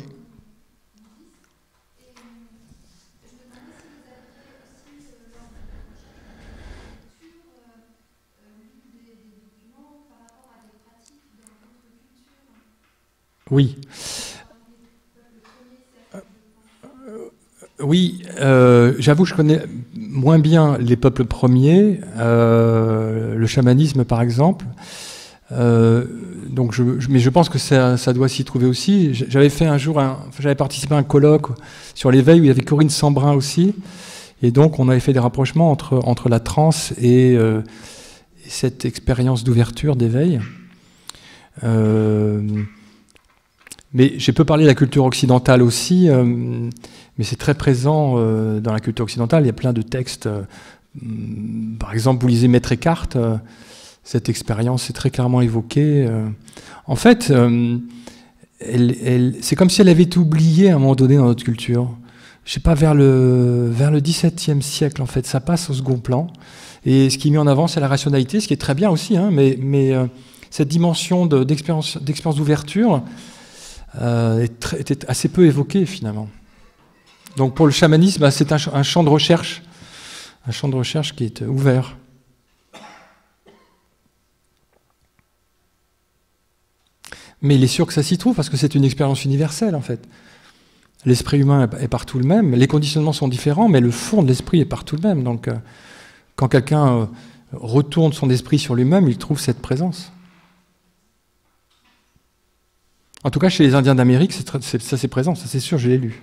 Oui. Oui, j'avoue que je connais moins bien les peuples premiers, le chamanisme par exemple. Mais je pense que ça doit s'y trouver aussi. J'avais fait un jour, j'avais participé à un colloque sur l'éveil où il y avait Corinne Sambrin aussi, et donc on avait fait des rapprochements entre la transe et cette expérience d'ouverture, d'éveil. Mais je peux parler de la culture occidentale aussi, mais c'est très présent dans la culture occidentale. Il y a plein de textes. Par exemple, vous lisez Maître Eckhart, cette expérience est très clairement évoquée. En fait, c'est comme si elle avait été oubliée à un moment donné dans notre culture. Je sais pas, vers le XVIIe siècle, en fait, ça passe au second plan. Et ce qui est mis en avant, c'est la rationalité, ce qui est très bien aussi, hein, mais cette dimension d'expérience d'ouverture était assez peu évoquée finalement. Donc pour le chamanisme, c'est un champ de recherche qui est ouvert. Mais il est sûr que ça s'y trouve parce que c'est une expérience universelle en fait. L'esprit humain est partout le même, les conditionnements sont différents, mais le fond de l'esprit est partout le même. Donc quand quelqu'un retourne son esprit sur lui-même, il trouve cette présence. En tout cas, chez les Indiens d'Amérique, ça c'est présent, ça c'est sûr, je l'ai lu.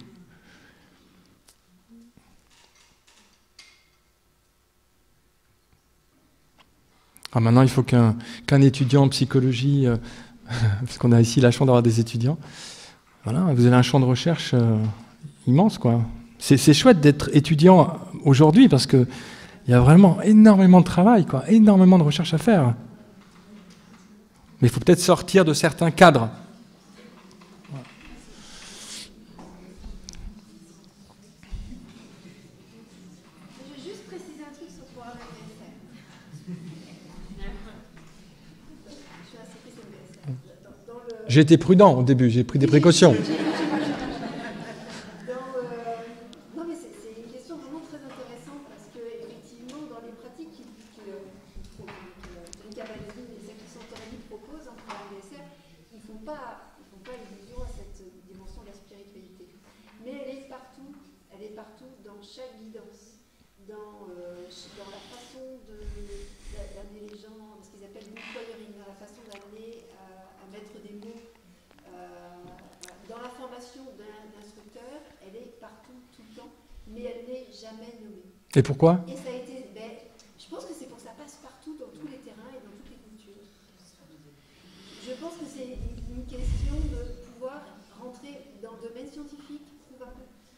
Alors maintenant, il faut qu'un étudiant en psychologie, parce qu'on a ici la chance d'avoir des étudiants, voilà, vous avez un champ de recherche immense, quoi. C'est chouette d'être étudiant aujourd'hui, parce qu'il y a vraiment énormément de travail, quoi, énormément de recherche à faire. Mais il faut peut-être sortir de certains cadres. J'ai été prudent au début, j'ai pris des précautions. Non, mais c'est une question vraiment très intéressante parce que, effectivement, dans les pratiques que les kabbalistes et celles qui sont Torah proposent en DSR, ils ne font pas illusion à cette dimension de la spiritualité. Mais elle est partout dans chaque guidance, dans la façon d'amener les gens, ce qu'ils appellent l'inquiring, dans la façon d'amener à mettre des mots. Dans la formation d'un instructeur, elle est partout, tout le temps, mais elle n'est jamais nommée. Et pourquoi ? Et ça a été, je pense que c'est pour que ça passe partout, dans tous les terrains et dans toutes les cultures. Je pense que c'est une question de pouvoir rentrer dans le domaine scientifique,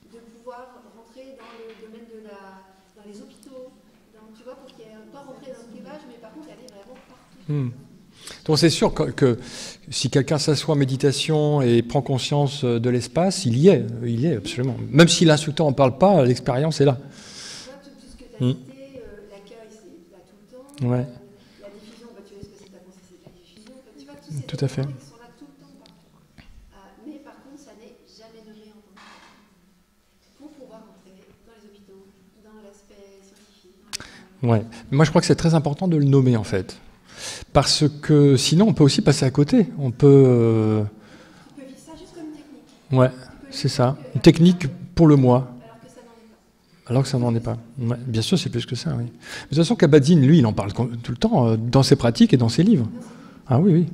de pouvoir rentrer dans le domaine dans les hôpitaux, tu vois, pour qu'il n'y ait pas rentrer dans le clivage, mais par contre, elle est vraiment partout. Donc c'est sûr que si quelqu'un s'assoit en méditation et prend conscience de l'espace, il y est absolument. Même si l'instructeur n'en parle pas, l'expérience est là. Tout ce que tu as cité, l'accueil, c'est là tout le temps. Ouais. La diffusion, tu vois ce que c'est ta pensée, c'est la diffusion. Tu vois, tous ces tout à fait. Ils sont là tout le temps, partout. Mais par contre, ça n'est jamais nommé en tant que tel. Pour pouvoir entrer dans les hôpitaux, dans l'aspect scientifique. Ouais. Moi, je crois que c'est très important de le nommer, en fait. Parce que sinon, on peut aussi passer à côté. On peut... Tu peux vivre ça juste comme une technique. Ouais, c'est ça. Une technique pour le moi. Alors que ça n'en est pas. Ouais, bien sûr, c'est plus que ça, oui. Mais de toute façon, Kabat-Zinn, lui, il en parle tout le temps, dans ses pratiques et dans ses livres. Ah oui, oui.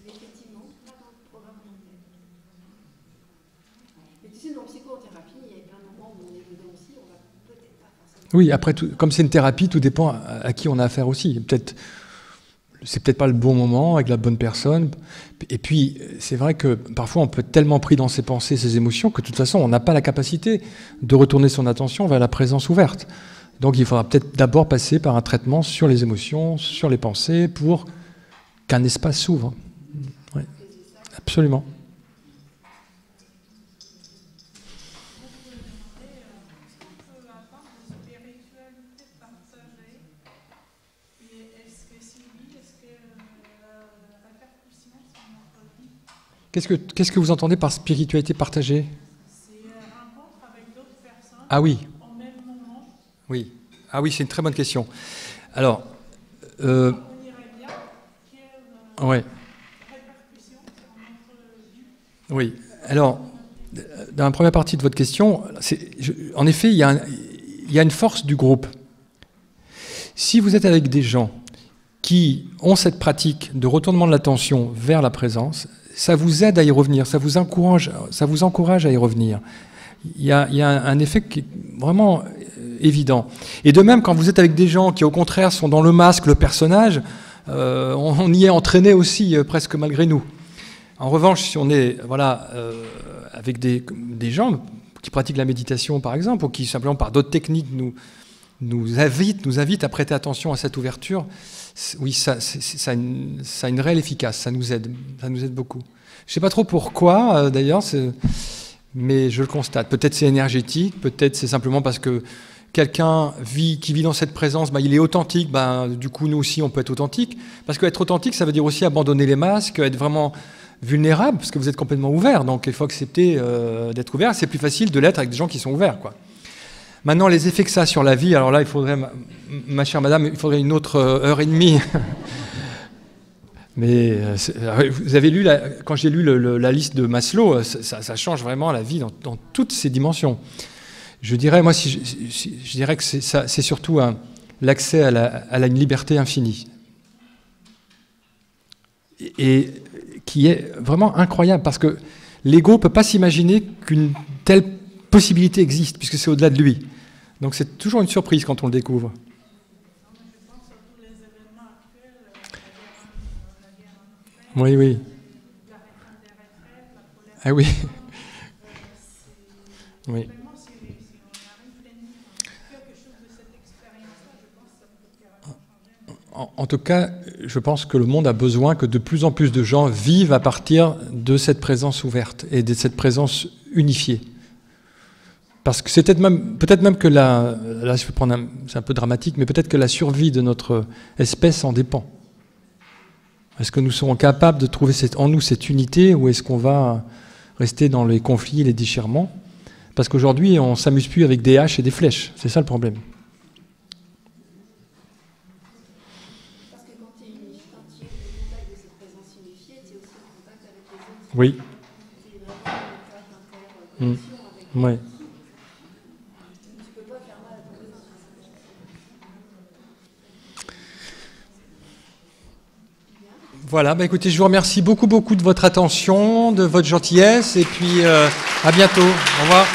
Effectivement, pas dans le programme complet. Mais tu sais, dans psychothérapie, il y a plein de moments où on est dans Oui, après, comme c'est une thérapie, tout dépend à qui on a affaire aussi. C'est peut-être pas le bon moment, avec la bonne personne. Et puis, c'est vrai que parfois, on peut être tellement pris dans ses pensées, ses émotions, que de toute façon, on n'a pas la capacité de retourner son attention vers la présence ouverte. Donc, il faudra peut-être d'abord passer par un traitement sur les émotions, sur les pensées, pour qu'un espace s'ouvre. Oui, absolument. Qu'est-ce que vous entendez par spiritualité partagée? C'est rencontre avec d'autres personnes au même moment. Oui. Ah oui, c'est une très bonne question. Alors, On dirait bien quelle ouais. répercussion sur notre vie. Oui. Alors, dans la première partie de votre question, en effet, il y a une force du groupe. Si vous êtes avec des gens qui ont cette pratique de retournement de l'attention vers la présence, ça vous aide à y revenir, ça vous encourage à y revenir. Il y a un effet qui est vraiment évident. Et de même, quand vous êtes avec des gens qui, au contraire, sont dans le masque, le personnage, on y est entraîné aussi, presque malgré nous. En revanche, si on est avec des gens qui pratiquent la méditation, par exemple, ou qui, simplement par d'autres techniques, nous invitent à prêter attention à cette ouverture, oui, ça a une réelle efficace, ça nous aide beaucoup. Je ne sais pas trop pourquoi, d'ailleurs, mais je le constate. Peut-être c'est énergétique, peut-être c'est simplement parce que quelqu'un qui vit dans cette présence, il est authentique, du coup, nous aussi, on peut être authentique. Parce qu'être authentique, ça veut dire aussi abandonner les masques, être vraiment vulnérable, parce que vous êtes complètement ouvert. Donc, il faut accepter d'être ouvert. C'est plus facile de l'être avec des gens qui sont ouverts, quoi. Maintenant, les effets que ça a sur la vie, alors là, il faudrait, ma chère madame, il faudrait une autre heure et demie. Mais vous avez lu, quand j'ai lu la liste de Maslow, ça change vraiment la vie dans toutes ses dimensions. Je dirais, moi, je dirais que c'est surtout l'accès à une liberté infinie. Et qui est vraiment incroyable, parce que l'ego ne peut pas s'imaginer qu'une telle possibilité existe, puisque c'est au-delà de lui. Donc c'est toujours une surprise quand on le découvre. Oui, oui. Ah oui. Oui. En tout cas, je pense que le monde a besoin que de plus en plus de gens vivent à partir de cette présence ouverte et de cette présence unifiée. Parce que c'est peut-être même que là je vais prendre c'est un peu dramatique, mais peut-être que la survie de notre espèce en dépend. Est-ce que nous serons capables de trouver en nous cette unité, ou est-ce qu'on va rester dans les conflits, les déchirements? Parce qu'aujourd'hui, on ne s'amuse plus avec des haches et des flèches. C'est ça le problème. Parce que quand tu es au contact de cette présence unifiée, tu es aussi en contact avec les autres. Oui. C'est vraiment une étape d'interconnexion avec les Ouais. autres. Tu peux pas faire mal à ton autre. Voilà, écoutez, je vous remercie beaucoup de votre attention, de votre gentillesse, et puis à bientôt. Au revoir.